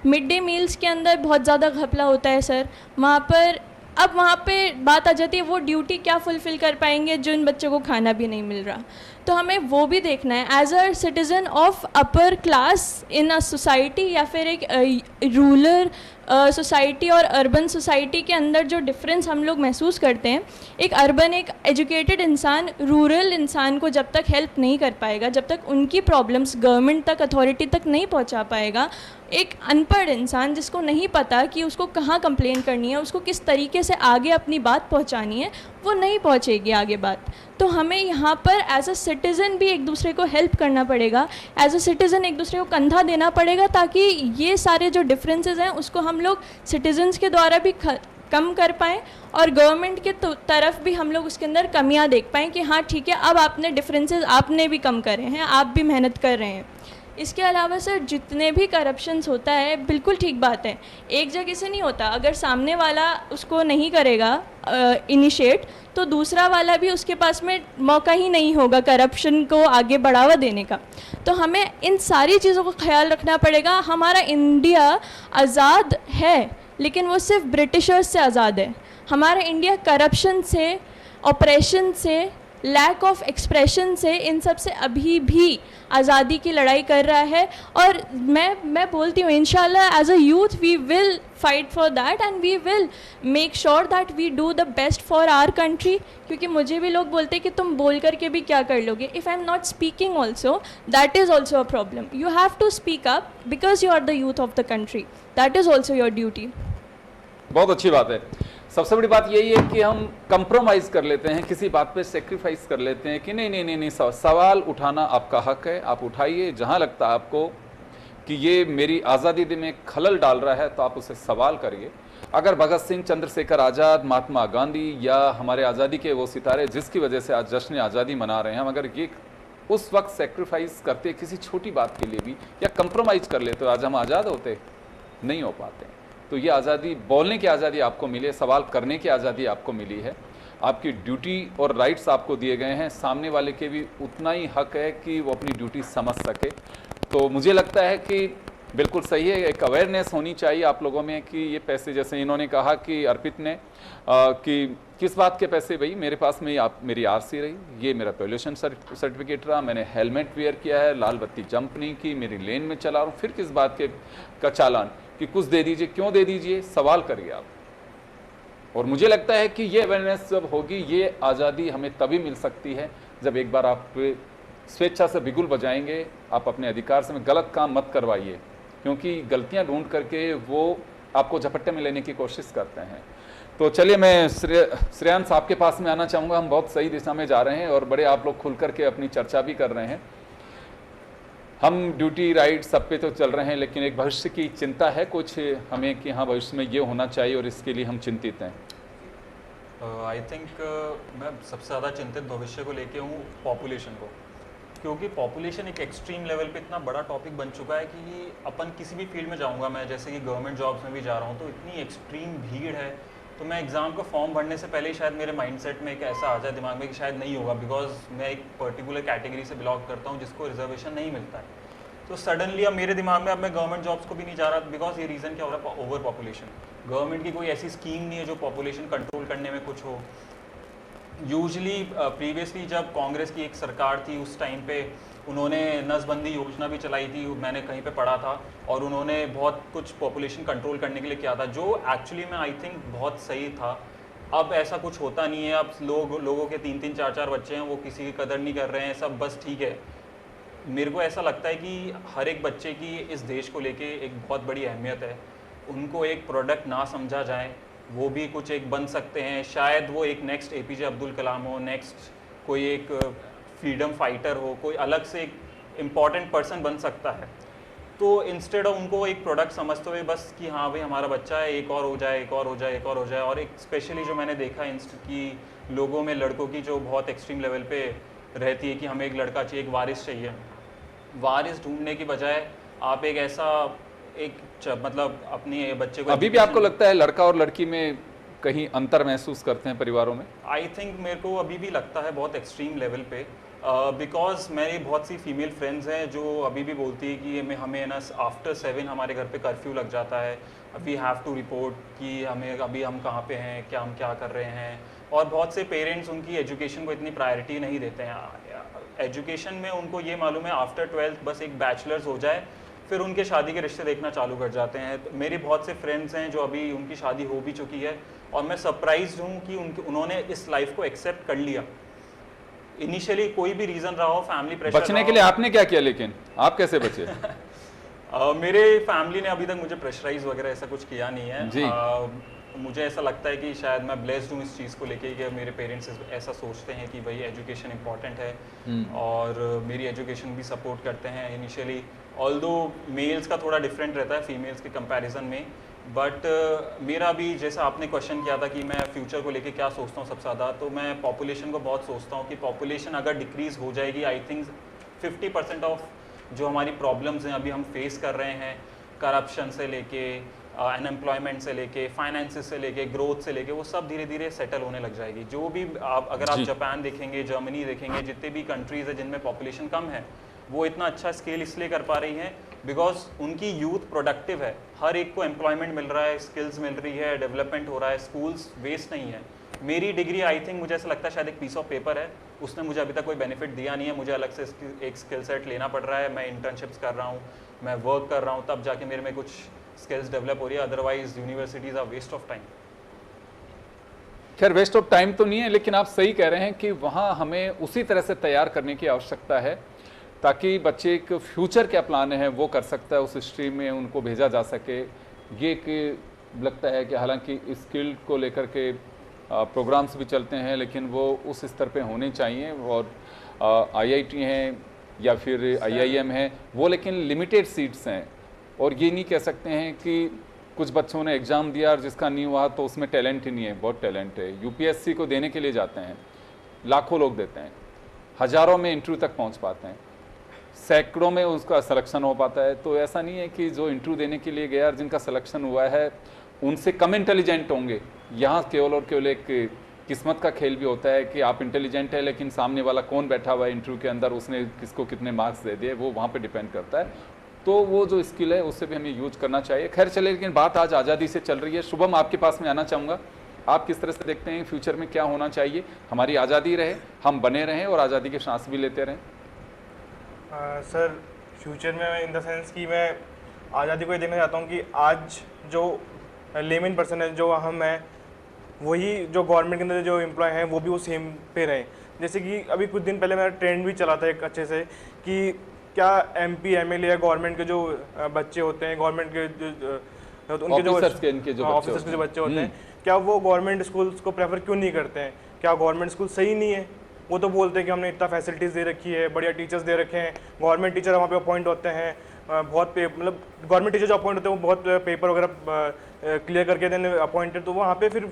Speaker 2: मिड डे मील्स के अंदर बहुत ज़्यादा घपला होता है सर वहाँ पर। अब वहाँ पे बात आ जाती है वो ड्यूटी क्या फुलफ़िल कर पाएंगे जो इन बच्चों को खाना भी नहीं मिल रहा। तो हमें वो भी देखना है as a citizen of upper class in a society या फिर एक रूरल सोसाइटी और अर्बन सोसाइटी के अंदर जो डिफरेंस हम लोग महसूस करते हैं। एक अर्बन एक एजुकेटेड इंसान रूरल इंसान को जब तक हेल्प नहीं कर पाएगा, जब तक उनकी प्रॉब्लम्स गवर्नमेंट तक अथॉरिटी तक नहीं पहुंचा पाएगा, एक अनपढ़ इंसान जिसको नहीं पता कि उसको कहाँ कंप्लेन करनी है, उसको किस तरीके से आगे अपनी बात पहुंचानी है, वो नहीं पहुंचेगी आगे बात। तो हमें यहाँ पर एज अ सिटीज़न भी एक दूसरे को हेल्प करना पड़ेगा, एज अ सिटीज़न एक दूसरे को कंधा देना पड़ेगा, ताकि ये सारे जो डिफरेंसेस हैं उसको हम लोग सिटीजन्स के द्वारा भी कम कर पाएँ और गवर्नमेंट के तरफ भी हम लोग उसके अंदर कमियां देख पाएँ कि हाँ ठीक है, अब आपने डिफरेंसेस आपने भी कम करे हैं, आप भी मेहनत कर रहे हैं। इसके अलावा सर जितने भी करप्शंस होता है बिल्कुल ठीक बात है, एक जगह से नहीं होता। अगर सामने वाला उसको नहीं करेगा इनिशिएट, तो दूसरा वाला भी उसके पास में मौका ही नहीं होगा करप्शन को आगे बढ़ावा देने का। तो हमें इन सारी चीज़ों का ख्याल रखना पड़ेगा। हमारा इंडिया आज़ाद है लेकिन वो सिर्फ ब्रिटिशर्स से आज़ाद है। हमारा इंडिया करप्शन से, ऑपरेशन से, लैक ऑफ एक्सप्रेशन से, इन सब से अभी भी आज़ादी की लड़ाई कर रहा है। और मैं बोलती हूँ इंशाल्लाह as a youth we will fight for that and we will make sure that we do the best for our country. क्योंकि मुझे भी लोग बोलते हैं कि तुम बोल करके भी क्या कर लोगे। If I am not speaking also, that is also a problem. You have to speak up because you are the youth of the country, that is also your duty.
Speaker 1: बहुत अच्छी बात है। सबसे बड़ी बात यही है कि हम कंप्रोमाइज़ कर लेते हैं, किसी बात पे सेक्रीफाइस कर लेते हैं कि नहीं, सवाल उठाना आपका हक है, आप उठाइए। जहां लगता है आपको कि ये मेरी आज़ादी में खलल डाल रहा है तो आप उसे सवाल करिए। अगर भगत सिंह, चंद्रशेखर आज़ाद, महात्मा गांधी या हमारे आज़ादी के वो सितारे जिसकी वजह से आज जश्न आज़ादी मना रहे हैं, हम अगर ये उस वक्त सेक्रीफाइस करते किसी छोटी बात के लिए भी या कंप्रोमाइज़ कर लेते तो आज हम आज़ाद होते? नहीं हो पाते। तो ये आज़ादी, बोलने की आज़ादी आपको मिली है, सवाल करने की आज़ादी आपको मिली है, आपकी ड्यूटी और राइट्स आपको दिए गए हैं। सामने वाले के भी उतना ही हक है कि वो अपनी ड्यूटी समझ सके। तो मुझे लगता है कि बिल्कुल सही है, एक अवेयरनेस होनी चाहिए आप लोगों में कि ये पैसे, जैसे इन्होंने कहा कि अर्पित ने कि किस बात के पैसे, भाई मेरे पास में आप मेरी आरसी रही, ये मेरा पोल्यूशन सर्टिफिकेट रहा, मैंने हेलमेट वेयर किया है, लाल बत्ती जंप नहीं की, मेरी लेन में चला रहा हूँ, फिर किस बात के का चालान कि कुछ दे दीजिए, क्यों दे दीजिए, सवाल करिए आप। और मुझे लगता है कि ये अवेयरनेस जब होगी, ये आज़ादी हमें तभी मिल सकती है जब एक बार आप स्वेच्छा से बिगुल बजाएंगे, आप अपने अधिकार से गलत काम मत करवाइए, क्योंकि गलतियां ढूंढ करके वो आपको झपट्टे में लेने की कोशिश करते हैं। तो चलिए मैं श्रेयांश आपके पास में आना चाहूँगा। हम बहुत सही दिशा में जा रहे हैं और बड़े आप लोग खुल करके अपनी चर्चा भी कर रहे हैं। हम ड्यूटी राइट सब पे तो चल रहे हैं, लेकिन एक भविष्य की चिंता है कुछ हमें कि हाँ भविष्य में ये होना चाहिए और इसके लिए हम चिंतित हैं।
Speaker 3: आई थिंक मैं सबसे ज़्यादा चिंतित भविष्य को लेके हूँ पॉपुलेशन को, क्योंकि पॉपुलेशन एक एक्सट्रीम लेवल पे इतना बड़ा टॉपिक बन चुका है कि अपन किसी भी फील्ड में जाऊँगा मैं, जैसे कि गवर्नमेंट जॉब्स में भी जा रहा हूँ, तो इतनी एक्सट्रीम भीड़ है। तो मैं एग्ज़ाम का फॉर्म भरने से पहले ही शायद मेरे माइंडसेट में एक ऐसा आ जाए दिमाग में कि शायद नहीं होगा, बिकॉज मैं एक पर्टिकुलर कैटेगरी से बिलोंग करता हूँ जिसको रिजर्वेशन नहीं मिलता है। तो सडनली अब मेरे दिमाग में अब मैं गवर्नमेंट जॉब्स को भी नहीं जा रहा, बिकॉज ये रीज़न क्या हो रहा है, ओवर पॉपुलेशन। गवर्नमेंट की कोई ऐसी स्कीम नहीं है जो पॉपुलेशन कंट्रोल करने में कुछ हो। यूजली प्रीवियसली जब कांग्रेस की एक सरकार थी उस टाइम पे उन्होंने नसबंदी योजना भी चलाई थी, मैंने कहीं पे पढ़ा था, और उन्होंने बहुत कुछ पॉपुलेशन कंट्रोल करने के लिए किया था, जो एक्चुअली में आई थिंक बहुत सही था। अब ऐसा कुछ होता नहीं है। अब लोगों के 3-3, 4-4 बच्चे हैं, वो किसी की कदर नहीं कर रहे हैं, सब बस ठीक है। मेरे को ऐसा लगता है कि हर एक बच्चे की इस देश को लेके एक बहुत बड़ी अहमियत है। उनको एक प्रोडक्ट ना समझा जाए, वो भी कुछ एक बन सकते हैं। शायद वो एक नेक्स्ट APJ अब्दुल कलाम हो, नेक्स्ट कोई एक फ्रीडम फाइटर हो, कोई अलग से एक इम्पॉर्टेंट पर्सन बन सकता है। तो इंस्टेड ऑफ उनको एक प्रोडक्ट समझते हुए बस कि हाँ भाई हमारा बच्चा है, एक और हो जाए, एक और हो जाए, एक और हो जाए। और एक स्पेशली जो मैंने देखा कि लोगों में लड़कों की जो बहुत एक्सट्रीम लेवल पे रहती है कि हमें एक लड़का चाहिए, एक वारिस चाहिए। वारिस ढूंढने की बजाय आप एक ऐसा मतलब अपनी बच्चे को,
Speaker 1: अभी भी आपको लगता है लड़का और लड़की में कहीं अंतर महसूस करते हैं परिवारों में?
Speaker 3: आई थिंक मेरे को अभी भी लगता है बहुत एक्सट्रीम लेवल पे, बिकॉज मेरी बहुत सी फीमेल फ्रेंड्स हैं जो अभी भी बोलती है कि हमें ना आफ्टर 7 हमारे घर पे कर्फ्यू लग जाता है, वी हैव टू रिपोर्ट कि हमें अभी हम कहाँ पे हैं, क्या हम क्या कर रहे हैं। और बहुत से पेरेंट्स उनकी एजुकेशन को इतनी प्रायोरिटी नहीं देते हैं। एजुकेशन में उनको ये मालूम है आफ्टर 12th बस एक बैचलर्स हो जाए, फिर उनके शादी के रिश्ते देखना चालू कर जाते हैं। तो मेरे बहुत से फ्रेंड्स हैं जो अभी उनकी शादी हो भी चुकी है, और मैं सरप्राइज्ड हूँ कि उन्होंने इस लाइफ को एक्सेप्ट कर लिया। इनिशियली कोई भी रीज़न रहा हो, फैमिली प्रेशर,
Speaker 1: बचने के लिए आपने क्या किया, लेकिन आप कैसे बचे?
Speaker 3: मेरे फैमिली ने अभी तक मुझे प्रेशराइज वगैरह ऐसा कुछ किया नहीं है
Speaker 1: जी।
Speaker 3: मुझे ऐसा लगता है कि शायद मैं ब्लेस्ड हूँ इस चीज़ को लेके कि मेरे पेरेंट्स ऐसा सोचते हैं कि भाई एजुकेशन इंपॉर्टेंट है, और मेरी एजुकेशन भी सपोर्ट करते हैं इनिशियली। ऑल्दो मेल्स का थोड़ा डिफरेंट रहता है फीमेल्स के कंपैरिजन में, बट मेरा भी जैसा आपने क्वेश्चन किया था कि मैं फ्यूचर को लेके क्या सोचता हूँ सबसे ज़्यादा, तो मैं पॉपुलेशन को बहुत सोचता हूँ कि पॉपुलेशन अगर डिक्रीज़ हो जाएगी, आई थिंक 50% ऑफ जो हमारी प्रॉब्लम्स हैं अभी हम फेस कर रहे हैं, करप्शन से लेके अनएम्प्लॉयमेंट से लेके फाइनेंसेस से लेके ग्रोथ से लेके, वो सब धीरे धीरे सेटल होने लग जाएगी। जो भी अगर आप जापान देखेंगे, जर्मनी देखेंगे, जितने भी कंट्रीज़ है जिनमें पॉपुलेशन कम है, वो इतना अच्छा स्केल इसलिए कर पा रही हैं बिकॉज उनकी यूथ प्रोडक्टिव है, हर एक को एम्प्लॉयमेंट मिल रहा है, स्किल्स मिल रही है, डेवलपमेंट हो रहा है, स्कूल्स वेस्ट नहीं है। मेरी डिग्री आई थिंक मुझे ऐसा लगता है शायद एक पीस ऑफ पेपर है, उसने मुझे अभी तक कोई बेनिफिट दिया नहीं है, मुझे अलग से एक स्किल सेट लेना पड़ रहा है, मैं इंटर्नशिप्स कर रहा हूँ, मैं वर्क कर रहा हूँ, तब जाके मेरे में कुछ स्किल्स डेवलप हो रही है, otherwise universities are waste of time.
Speaker 1: खैर वेस्ट ऑफ टाइम तो नहीं है, लेकिन आप सही कह रहे हैं कि वहाँ हमें उसी तरह से तैयार करने की आवश्यकता है ताकि बच्चे एक फ्यूचर क्या प्लान है वो कर सकता है, उस स्ट्रीम में उनको भेजा जा सके। ये एक लगता है कि हालांकि स्किल को लेकर के प्रोग्राम्स भी चलते हैं, लेकिन वो उस स्तर पे होने चाहिए। और आईआईटी हैं या फिर आईआईएम है वो लेकिन लिमिटेड सीट्स हैं, और ये नहीं कह सकते हैं कि कुछ बच्चों ने एग्ज़ाम दिया और जिसका नहीं हुआ तो उसमें टैलेंट ही नहीं है। बहुत टैलेंट है। यूपीएससी को देने के लिए जाते हैं, लाखों लोग देते हैं, हज़ारों में इंटरव्यू तक पहुंच पाते हैं, सैकड़ों में उसका सिलेक्शन हो पाता है। तो ऐसा नहीं है कि जो इंटरव्यू देने के लिए गया और जिनका सिलेक्शन हुआ है उनसे कम इंटेलिजेंट होंगे। यहाँ केवल और केवल एक किस्मत का खेल भी होता है कि आप इंटेलिजेंट है लेकिन सामने वाला कौन बैठा हुआ है इंटरव्यू के अंदर, उसने किसको कितने मार्क्स दे दिए, वो वहाँ पे डिपेंड करता है। तो वो जो स्किल है उससे भी हमें यूज करना चाहिए। खैर चले, लेकिन बात आज आज़ादी से चल रही है। शुभम, आपके पास में आना चाहूँगा, आप किस तरह से देखते हैं फ्यूचर में क्या होना चाहिए? हमारी आज़ादी रहे, हम बने रहें और आज़ादी के सांस भी लेते रहें।
Speaker 4: सर फ्यूचर में इन द सेंस कि मैं आज़ादी को ये देखना चाहता हूँ कि आज जो लेमन पर्सन है, जो हम हैं, वही जो गवर्नमेंट के अंदर जो एम्प्लॉय हैं वो भी वो सेम पे रहें। जैसे कि अभी कुछ दिन पहले मेरा ट्रेंड भी चला था एक अच्छे से कि क्या एमपी एमएलए या गवर्नमेंट के जो बच्चे होते हैं, गवर्नमेंट के उनके जो ऑफिसर्स के जो बच्चे होते हैं, क्या वो गवर्नमेंट स्कूल्स को प्रेफर क्यों नहीं करते हैं? क्या गवर्नमेंट स्कूल सही नहीं है? वो तो बोलते हैं कि हमने इतना फैसिलिटीज़ दे रखी है, बढ़िया टीचर्स दे रखे हैं, गवर्नमेंट टीचर वहाँ पे अपॉइंट होते हैं, बहुत मतलब गवर्नमेंट टीचर जो अपॉइंट होते हैं वो बहुत पेपर वगैरह क्लियर करके देने अपॉइंटेड। तो वहाँ पे फिर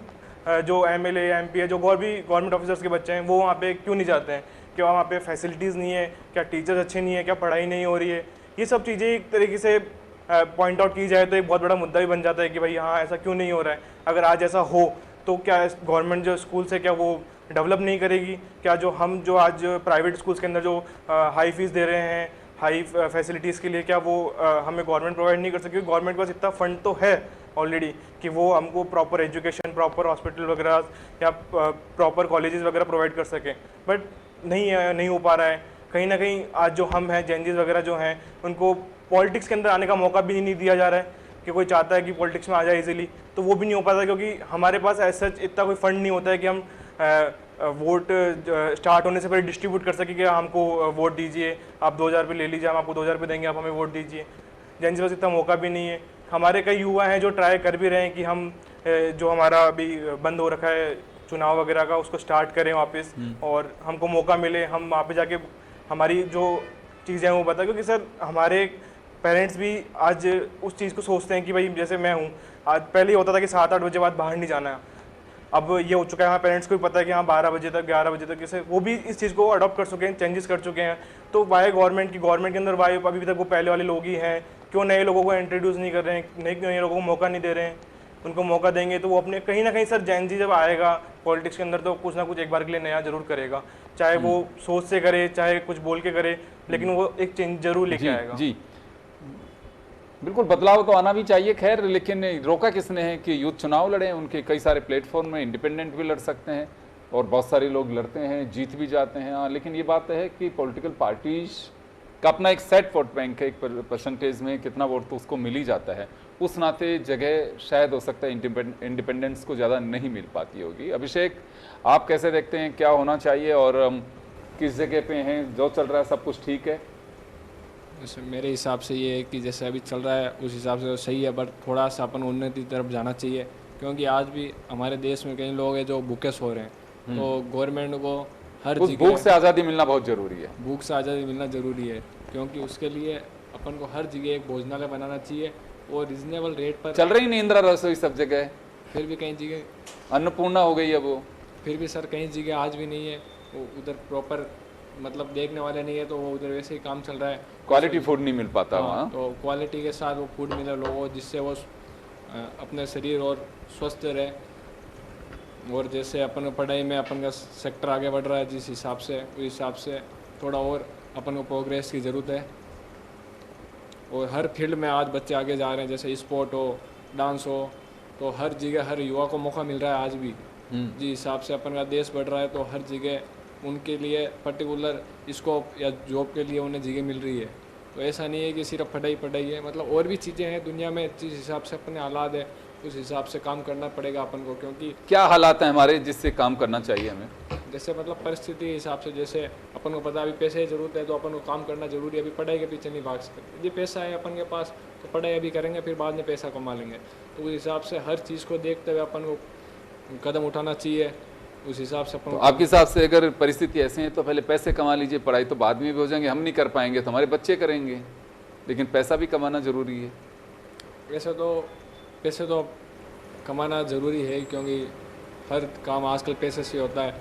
Speaker 4: जो एमएलए एमपी है, जो और भी गवर्नमेंट ऑफिसर्स के बच्चे हैं, वो वहाँ पे क्यों नहीं जाते हैं? क्या वहाँ पे फैसिलिटीज़ नहीं है? क्या टीचर्स अच्छे नहीं है? क्या पढ़ाई नहीं हो रही है? ये सब चीज़ें एक तरीके से पॉइंट आउट की जाए तो एक बहुत बड़ा मुद्दा भी बन जाता है कि भाई हाँ ऐसा क्यों नहीं हो रहा है। अगर आज ऐसा हो तो क्या गवर्नमेंट जो स्कूल्स है क्या वो डेवलप नहीं करेगी? क्या जो आज प्राइवेट स्कूल्स के अंदर जो हाई फीस दे रहे हैं, हाई फैसिलिटीज़ के लिए, क्या वो हमें गवर्नमेंट प्रोवाइड नहीं कर सकेगी? गवर्नमेंट के पास इतना फंड तो है ऑलरेडी कि वो हमको प्रॉपर एजुकेशन, प्रॉपर हॉस्पिटल वगैरह या प्रॉपर कॉलेजेस वगैरह प्रोवाइड कर सकें, बट नहीं हो पा रहा है। कहीं ना कहीं आज जो हम हैं, जेनजीज वगैरह जो हैं, उनको पॉलिटिक्स के अंदर आने का मौका भी नहीं दिया जा रहा है कि कोई चाहता है कि पॉलिटिक्स में आ जाए इजीली, तो वो भी नहीं हो पाता क्योंकि हमारे पास ऐसा इतना कोई फंड नहीं होता है कि हम वोट स्टार्ट होने से पहले डिस्ट्रीब्यूट कर सके कि हमको वोट दीजिए, आप 2000 रुपये ले लीजिए, हम आपको 2000 रुपये देंगे, आप हमें वोट दीजिए। जेनजी पास इतना मौका भी नहीं है। हमारे कई युवा हैं जो ट्राई कर भी रहे हैं कि हम जो हमारा अभी बंद हो रखा है चुनाव वगैरह का, उसको स्टार्ट करें वापस और हमको मौका मिले, हम वहाँ पे जाके हमारी जो चीज़ें हैं वो बताएं। क्योंकि सर हमारे पेरेंट्स भी आज उस चीज़ को सोचते हैं कि भाई जैसे मैं हूँ, आज पहले ही होता था कि 7-8 बजे बाद बाहर नहीं जाना है, अब ये हो चुका है। हाँ पेरेंट्स को भी पता है कि हाँ 12 बजे तक 11 बजे तक, जैसे वो भी इस चीज़ को अडॉप्ट कर चुके हैं, चेंजेस कर चुके हैं। तो वाई गवर्नमेंट के अंदर वाई अभी तक वो पहले वाले लोग ही हैं, क्यों नए लोगों को इंट्रोड्यूस नहीं कर रहे हैं, नए लोगों को मौका नहीं दे रहे हैं? उनको मौका देंगे तो वो अपने कहीं ना कहीं सर जेनजी जब आएगा पॉलिटिक्स के अंदर तो कुछ ना कुछ एक बार के लिए नया जरूर करेगा, चाहे वो सोच से करे चाहे कुछ बोल के करे, लेकिन वो एक चेंज जरूर लेके आएगा।
Speaker 1: जी बिल्कुल, बदलाव तो आना भी चाहिए। खैर लेकिन रोका किसने है कि यूथ चुनाव लड़े, उनके कई सारे प्लेटफॉर्म में इंडिपेंडेंट भी लड़ सकते हैं और बहुत सारे लोग लड़ते हैं, जीत भी जाते हैं। हाँ, लेकिन ये बात है कि पॉलिटिकल पार्टीज का अपना एक सेट वोट बैंक है, एक परसेंटेज में कितना वोट तो उसको मिल ही जाता है। उस नाते जगह शायद हो सकता है इंडिपेंडेंस को ज़्यादा नहीं मिल पाती होगी। अभिषेक, आप कैसे देखते हैं क्या होना चाहिए और किस जगह पे हैं? जो चल रहा है सब कुछ ठीक है?
Speaker 7: जैसे मेरे हिसाब से ये है कि जैसे अभी चल रहा है उस हिसाब से तो सही है, बट थोड़ा सा अपन उन्नति की तरफ जाना चाहिए, क्योंकि आज भी हमारे देश में कई लोग हैं जो भूखे सो रहे हैं। तो गवर्नमेंट को हर
Speaker 1: उस भूख से आज़ादी मिलना बहुत ज़रूरी है।
Speaker 7: भूख से आज़ादी मिलना ज़रूरी है, क्योंकि उसके लिए अपन को हर जगह एक भोजनालय बनाना चाहिए और रिजनेबल रेट पर।
Speaker 1: चल रही नहीं इंदिरा रसोई सब जगह,
Speaker 7: फिर भी कई जगह
Speaker 1: अन्नपूर्णा हो गई है वो,
Speaker 7: फिर भी सर कई जगह आज भी नहीं है, वो उधर प्रॉपर मतलब देखने वाले नहीं है तो वो उधर वैसे ही काम चल रहा है।
Speaker 1: क्वालिटी फूड नहीं मिल पाता
Speaker 7: हाँ,
Speaker 1: वहाँ।
Speaker 7: तो क्वालिटी के साथ वो फूड मिले लोगों को, जिससे वो अपने शरीर और स्वस्थ रहे। और जैसे अपन को पढ़ाई में अपन का सेक्टर आगे बढ़ रहा है जिस हिसाब से, उस हिसाब से थोड़ा और अपन को प्रोग्रेस की ज़रूरत है। और हर फील्ड में आज बच्चे आगे जा रहे हैं, जैसे स्पोर्ट हो, डांस हो, तो हर जगह हर युवा को मौका मिल रहा है आज भी। जिस हिसाब से अपन का देश बढ़ रहा है तो हर जगह उनके लिए पर्टिकुलर स्कोप या जॉब के लिए उन्हें जगह मिल रही है। तो ऐसा नहीं है कि सिर्फ पढ़ाई है, मतलब और भी चीज़ें हैं दुनिया में। जिस हिसाब से अपने हालात है उस हिसाब से काम करना पड़ेगा अपन को, क्योंकि
Speaker 1: क्या हालात हैं हमारे जिससे काम करना चाहिए हमें?
Speaker 7: जैसे मतलब परिस्थिति के हिसाब से, जैसे अपन को पता है अभी पैसे की जरूरत है तो अपन को काम करना जरूरी है। अभी पढ़ाई के पीछे नहीं भाग सकते। यदि पैसा है अपन के पास तो पढ़ाई अभी करेंगे, फिर बाद में पैसा कमा लेंगे। तो उस हिसाब से हर चीज़ को देखते हुए अपन को कदम उठाना चाहिए। उस हिसाब से अपन
Speaker 1: तो आपके हिसाब से अगर परिस्थिति ऐसी है तो पहले पैसे कमा लीजिए, पढ़ाई तो बाद में भी हो जाएंगे। हम नहीं कर पाएंगे तो हमारे बच्चे करेंगे, लेकिन पैसा भी कमाना जरूरी है।
Speaker 7: पैसे तो कमाना ज़रूरी है, क्योंकि हर काम आजकल पैसे से होता है।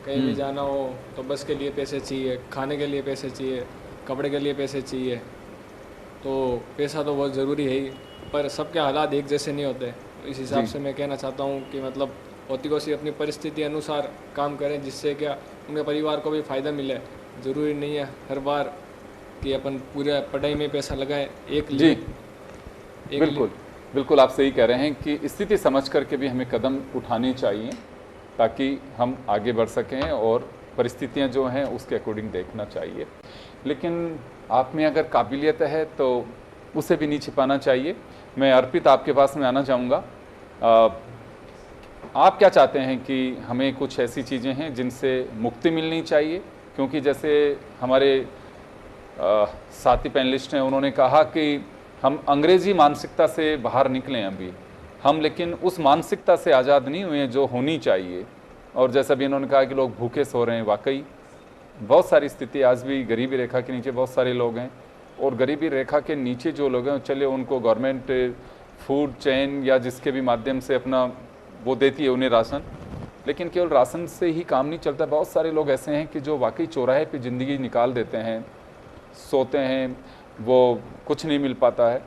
Speaker 7: कहीं भी जाना हो तो बस के लिए पैसे चाहिए, खाने के लिए पैसे चाहिए, कपड़े के लिए पैसे चाहिए। तो पैसा तो बहुत ज़रूरी है ही, पर सबके हालात एक जैसे नहीं होते। इस हिसाब से मैं कहना चाहता हूँ कि मतलब होती को सिर्फ अपनी परिस्थिति अनुसार काम करें, जिससे क्या उनके परिवार को भी फ़ायदा मिले। ज़रूरी नहीं है हर बार कि अपन पूरे पढ़ाई में पैसा लगाएं।
Speaker 1: बिल्कुल आप सही कह रहे हैं कि स्थिति समझ करके भी हमें कदम उठाने चाहिए ताकि हम आगे बढ़ सकें, और परिस्थितियां जो हैं उसके अकॉर्डिंग देखना चाहिए। लेकिन आप में अगर काबिलियत है तो उसे भी नहीं छिपाना चाहिए। मैं अर्पित आपके पास में आना चाहूँगा। आप क्या चाहते हैं कि हमें कुछ ऐसी चीज़ें हैं जिनसे मुक्ति मिलनी चाहिए? क्योंकि जैसे हमारे साथी पैनलिस्ट हैं, उन्होंने कहा कि हम अंग्रेजी मानसिकता से बाहर निकलें अभी हम, लेकिन उस मानसिकता से आज़ाद नहीं हुए जो होनी चाहिए। और जैसा भी इन्होंने कहा कि लोग भूखे सो रहे हैं, वाकई बहुत सारी स्थिति आज भी गरीबी रेखा के नीचे बहुत सारे लोग हैं, और गरीबी रेखा के नीचे जो लोग हैं चले उनको गवर्नमेंट फूड चेन या जिसके भी माध्यम से अपना वो देती है उन्हें राशन, लेकिन केवल राशन से ही काम नहीं चलता। बहुत सारे लोग ऐसे हैं कि जो वाकई चौराहे पे ज़िंदगी निकाल देते हैं, सोते हैं, वो कुछ नहीं मिल पाता है।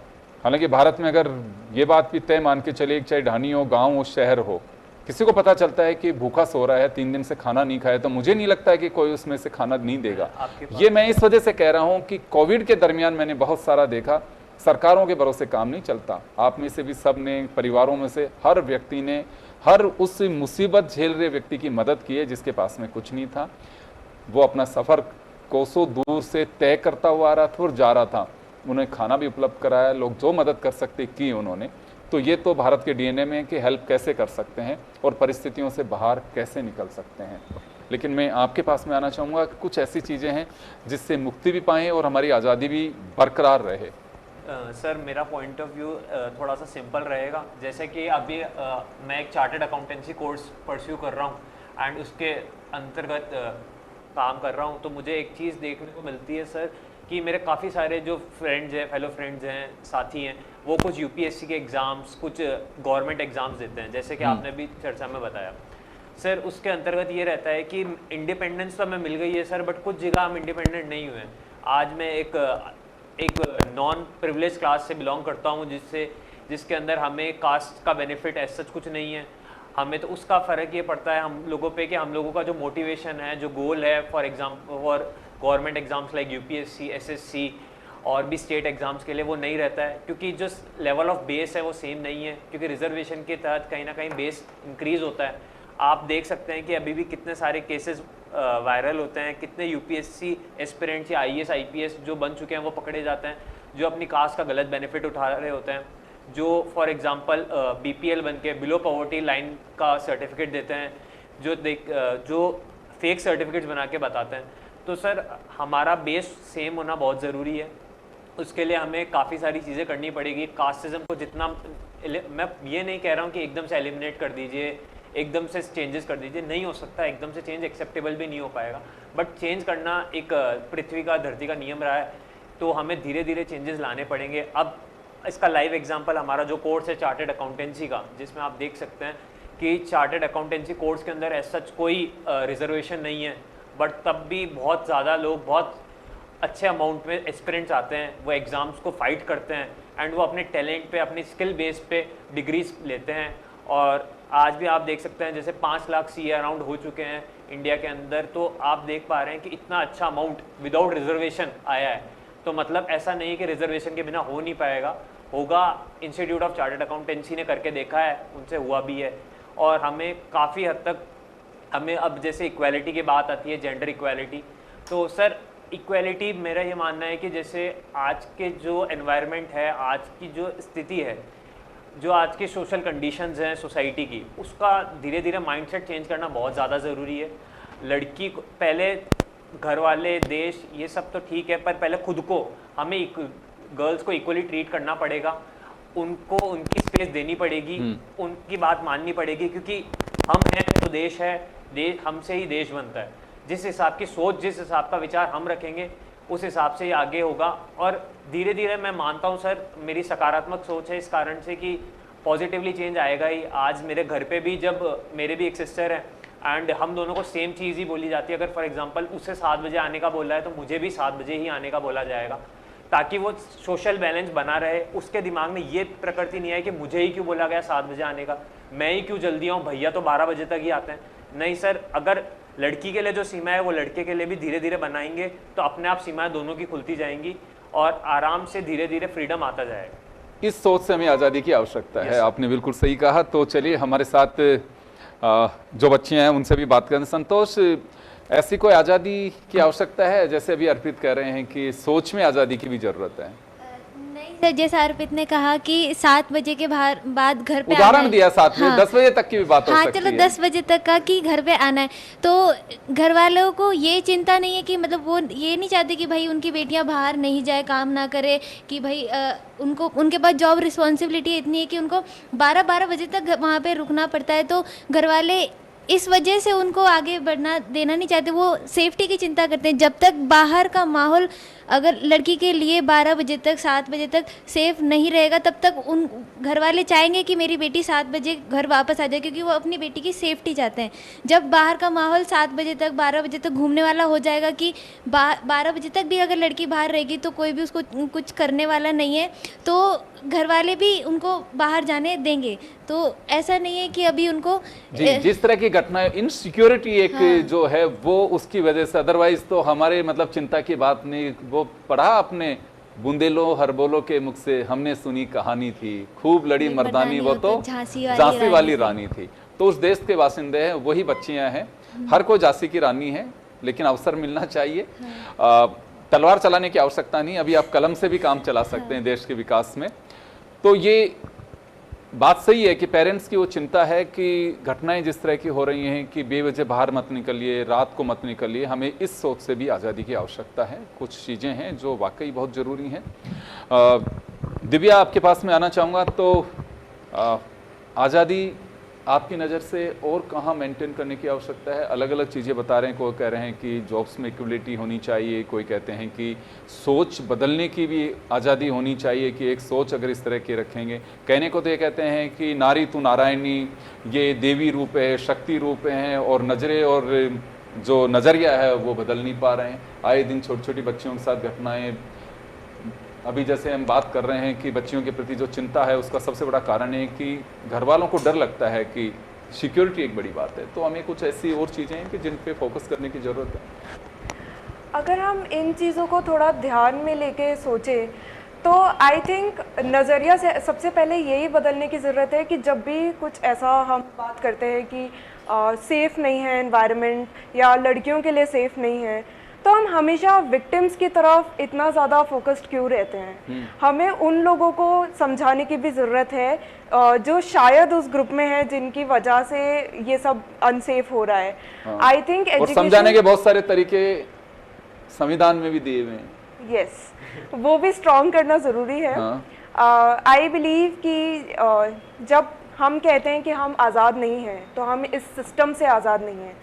Speaker 1: हालांकि भारत में अगर ये बात भी तय मान के चले, चाहे ढानी हो, गांव हो, शहर हो, किसी को पता चलता है कि भूखा सो रहा है, 3 दिन से खाना नहीं खाया, तो मुझे नहीं लगता है कि कोई उसमें से खाना नहीं देगा। ये मैं इस वजह से कह रहा हूँ कि कोविड के दरमियान मैंने बहुत सारा देखा, सरकारों के भरोसे काम नहीं चलता। आप में से भी सब ने, परिवारों में से हर व्यक्ति ने हर उस मुसीबत झेल रहे व्यक्ति की मदद की है जिसके पास में कुछ नहीं था। वो अपना सफ़र कोसों दूर से तय करता हुआ आ रहा था और जा रहा था, उन्हें खाना भी उपलब्ध कराया। लोग जो मदद कर सकते की उन्होंने। तो ये तो भारत के डीएनए में है कि हेल्प कैसे कर सकते हैं और परिस्थितियों से बाहर कैसे निकल सकते हैं। लेकिन मैं आपके पास में आना चाहूँगा कि कुछ ऐसी चीज़ें हैं जिससे मुक्ति भी पाएँ और हमारी आज़ादी भी बरकरार रहे।
Speaker 8: सर मेरा पॉइंट ऑफ व्यू थोड़ा सा सिंपल रहेगा। जैसे कि अभी मैं एक चार्टर्ड अकाउंटेंसी कोर्स परस्यू कर रहा हूँ एंड उसके अंतर्गत काम कर रहा हूँ, तो मुझे एक चीज़ देखने को मिलती है सर कि मेरे काफ़ी सारे जो फ्रेंड्स हैं, फेलो फ्रेंड्स हैं, साथी हैं, वो कुछ यूपीएससी के एग्ज़ाम्स, कुछ गवर्नमेंट एग्ज़ाम्स देते हैं, जैसे कि आपने भी चर्चा में बताया सर। उसके अंतर्गत ये रहता है कि इंडिपेंडेंस तो हमें मिल गई है सर, बट कुछ जगह हम इंडिपेंडेंट नहीं हुए। आज मैं एक नॉन प्रिविलेज क्लास से बिलोंग करता हूँ, जिसके अंदर हमें कास्ट का बेनिफिट ऐसा सच कुछ नहीं है। हमें तो उसका फ़र्क ये पड़ता है हम लोगों पे कि हम लोगों का जो मोटिवेशन है, जो गोल है, for government exams like UPSC, SSC और भी स्टेट एग्जाम्स के लिए वो नहीं रहता है, क्योंकि जो लेवल ऑफ बेस है वो सेम नहीं है, क्योंकि रिजर्वेशन के तहत कहीं ना कहीं बेस इंक्रीज़ होता है। आप देख सकते हैं कि अभी भी कितने सारे केसेस वायरल होते हैं, कितने यूपीएससी एस्पिरेंट्स या आईएएस आईपीएस जो बन चुके हैं वो पकड़े जाते हैं, जो अपनी कास्ट का गलत बेनिफिट उठा रहे होते हैं, जो फॉर एग्जांपल बीपीएल बन के बिलो पॉवर्टी लाइन का सर्टिफिकेट देते हैं, जो फेक सर्टिफिकेट्स बना के बताते हैं। तो सर हमारा बेस सेम होना बहुत ज़रूरी है। उसके लिए हमें काफ़ी सारी चीज़ें करनी पड़ेगी। कास्टिज्म को जितना, मैं ये नहीं कह रहा हूँ कि एकदम से एलिमिनेट कर दीजिए, एकदम से चेंजेस कर दीजिए, नहीं हो सकता। एकदम से चेंज एक्सेप्टेबल भी नहीं हो पाएगा, बट चेंज करना एक पृथ्वी का, धरती का नियम रहा है, तो हमें धीरे धीरे चेंजेस लाने पड़ेंगे। अब इसका लाइव एग्जांपल हमारा जो कोर्स है चार्टर्ड अकाउंटेंसी का, जिसमें आप देख सकते हैं कि चार्टर्ड अकाउंटेंसी कोर्स के अंदर ऐसा कोई रिजर्वेशन नहीं है। बट तब भी बहुत ज़्यादा लोग बहुत अच्छे अमाउंट में एस्पिरेंट्स आते हैं, वो एग्ज़ाम्स को फाइट करते हैं एंड वो अपने टैलेंट पे, अपनी स्किल बेस पे डिग्रीज लेते हैं। और आज भी आप देख सकते हैं जैसे 5 लाख CA अराउंड हो चुके हैं इंडिया के अंदर, तो आप देख पा रहे हैं कि इतना अच्छा अमाउंट विदाउट रिजर्वेशन आया है। तो मतलब ऐसा नहीं है कि रिजर्वेशन के बिना हो नहीं पाएगा, होगा। इंस्टीट्यूट ऑफ चार्टर्ड अकाउंटेंसी ने करके देखा है, उनसे हुआ भी है। और हमें काफ़ी हद तक हमें अब जैसे इक्वालिटी की बात आती है, जेंडर इक्वालिटी, तो सर इक्वालिटी मेरा ये मानना है कि जैसे आज के जो एनवायरनमेंट है, आज की जो स्थिति है, जो आज के सोशल कंडीशंस हैं सोसाइटी की, उसका धीरे धीरे माइंडसेट चेंज करना बहुत ज़्यादा ज़रूरी है। लड़की को पहले घर वाले, देश, ये सब तो ठीक है, पर पहले खुद को हमें गर्ल्स को इक्वली ट्रीट करना पड़ेगा, उनको उनकी स्पेस देनी पड़ेगी, उनकी बात माननी पड़ेगी, क्योंकि हम हैं तो देश है, देश हमसे ही देश बनता है। जिस हिसाब की सोच, जिस हिसाब का विचार हम रखेंगे, उस हिसाब से ही आगे होगा। और धीरे धीरे मैं मानता हूँ सर, मेरी सकारात्मक सोच है इस कारण से कि पॉजिटिवली चेंज आएगा ही। आज मेरे घर पे भी, जब मेरे भी एक सिस्टर है एंड हम दोनों को सेम चीज़ ही बोली जाती है, अगर फॉर एग्जांपल उसे 7 बजे आने का बोला है तो मुझे भी 7 बजे ही आने का बोला जाएगा, ताकि वो सोशल बैलेंस बना रहे। उसके दिमाग में ये प्रकृति नहीं है कि मुझे ही क्यों बोला गया 7 बजे आने का, मैं ही क्यों जल्दी आऊँ, भैया तो 12 बजे तक ही आते हैं। नहीं सर, अगर लड़की के लिए जो सीमा है वो लड़के के लिए भी धीरे धीरे बनाएंगे तो अपने आप सीमाएं दोनों की खुलती जाएंगी और आराम से धीरे धीरे फ्रीडम आता जाएगा।
Speaker 1: इस सोच से हमें आज़ादी की आवश्यकता है। आपने बिल्कुल सही कहा। तो चलिए हमारे साथ जो बच्चे हैं उनसे भी बात करें। संतोष, ऐसी कोई आज़ादी की आवश्यकता है? जैसे अभी अर्पित कह रहे हैं कि सोच में आज़ादी की भी ज़रूरत है।
Speaker 6: नहीं सर, जैसा अर्पित ने कहा कि 7 बजे के बाद घर पे
Speaker 1: उदाहरण दिया 7 बजे,
Speaker 6: हाँ,
Speaker 1: 10 बजे तक की भी बात हो
Speaker 6: हाँ,
Speaker 1: सकती
Speaker 6: चलो
Speaker 1: है।
Speaker 6: 10 बजे तक का कि घर पे आना है, तो घर वालों को ये चिंता नहीं है कि मतलब वो ये नहीं चाहते कि भाई उनकी बेटियां बाहर नहीं जाए, काम ना करे, कि भाई उनको उनके पास जॉब रिस्पॉन्सिबिलिटी इतनी है कि उनको 12 बजे तक वहाँ पे रुकना पड़ता है। तो घर वाले इस वजह से उनको आगे बढ़ना देना नहीं चाहते, वो सेफ्टी की चिंता करते हैं। जब तक बाहर का माहौल अगर लड़की के लिए 12 बजे तक, 7 बजे तक सेफ नहीं रहेगा, तब तक उन घर वाले चाहेंगे कि मेरी बेटी 7 बजे घर वापस आ जाए, क्योंकि वो अपनी बेटी की सेफ्टी चाहते हैं। जब बाहर का माहौल 7 बजे तक, 12 बजे तक घूमने वाला हो जाएगा कि 12 बजे तक भी अगर लड़की बाहर रहेगी तो कोई भी उसको कुछ करने वाला नहीं है, तो घर वाले भी उनको बाहर जाने देंगे। तो ऐसा नहीं है कि अभी उनको
Speaker 1: जी, जिस तरह की घटनाएं, इनसिक्योरिटी एक जो है वो उसकी वजह से, अदरवाइज तो हमारे मतलब चिंता की बात नहीं। वो पढ़ा आपने, बुंदेलो हरबोलो के मुख से हमने सुनी कहानी थी, खूब लड़ी मर्दानी वो तो झांसी वाली रानी थी। तो उस देश के बासिंदे हैं, वही बच्चियां हैं। हर कोई झांसी की रानी है, लेकिन अवसर मिलना चाहिए। तलवार चलाने की आवश्यकता नहीं, अभी आप कलम से भी काम चला सकते हैं देश के विकास में। तो ये बात सही है कि पेरेंट्स की वो चिंता है कि घटनाएं जिस तरह की हो रही हैं कि बेवजह बाहर मत निकलिए, रात को मत निकलिए। हमें इस सोच से भी आज़ादी की आवश्यकता है। कुछ चीज़ें हैं जो वाकई बहुत ज़रूरी हैं। दिव्या, आपके पास में आना चाहूँगा। तो आज़ादी आपकी नज़र से और कहाँ मेंटेन करने की आवश्यकता है? अलग अलग चीज़ें बता रहे हैं। कोई कह रहे हैं कि जॉब्स में इक्वलिटी होनी चाहिए, कोई कहते हैं कि सोच बदलने की भी आज़ादी होनी चाहिए, कि एक सोच अगर इस तरह की रखेंगे। कहने को तो ये कहते हैं कि नारी तू नारायणी, ये देवी रूप है, शक्ति रूप हैं, और नज़रें और जो नज़रिया है वो बदल नहीं पा रहे हैं। आए दिन छोटी छोटी बच्चियों के साथ घटनाएँ, अभी जैसे हम बात कर रहे हैं कि बच्चियों के प्रति जो चिंता है उसका सबसे बड़ा कारण है कि घर वालों को डर लगता है कि सिक्योरिटी एक बड़ी बात है। तो हमें कुछ ऐसी और चीज़ें हैं कि जिन पे फोकस करने की ज़रूरत है।
Speaker 5: अगर हम इन चीज़ों को थोड़ा ध्यान में लेके सोचें तो आई थिंक नज़रिया से सबसे पहले यही बदलने की ज़रूरत है कि जब भी कुछ ऐसा हम बात करते हैं कि सेफ़ नहीं है एनवायरनमेंट या लड़कियों के लिए सेफ़ नहीं है, तो हम हमेशा विक्टिम्स की तरफ इतना ज़्यादा फोकस्ड क्यों रहते हैं? हमें उन लोगों को समझाने की भी ज़रूरत है जो शायद उस ग्रुप में है जिनकी वजह से ये सब अनसेफ हो रहा है। आई थिंक
Speaker 1: समझाने के बहुत सारे तरीके संविधान में भी दिए हुए हैं।
Speaker 5: यस, वो भी स्ट्रॉन्ग करना ज़रूरी है। आई बिलीव कि जब हम कहते हैं कि हम आज़ाद नहीं हैं तो हम इस सिस्टम से आज़ाद नहीं हैं।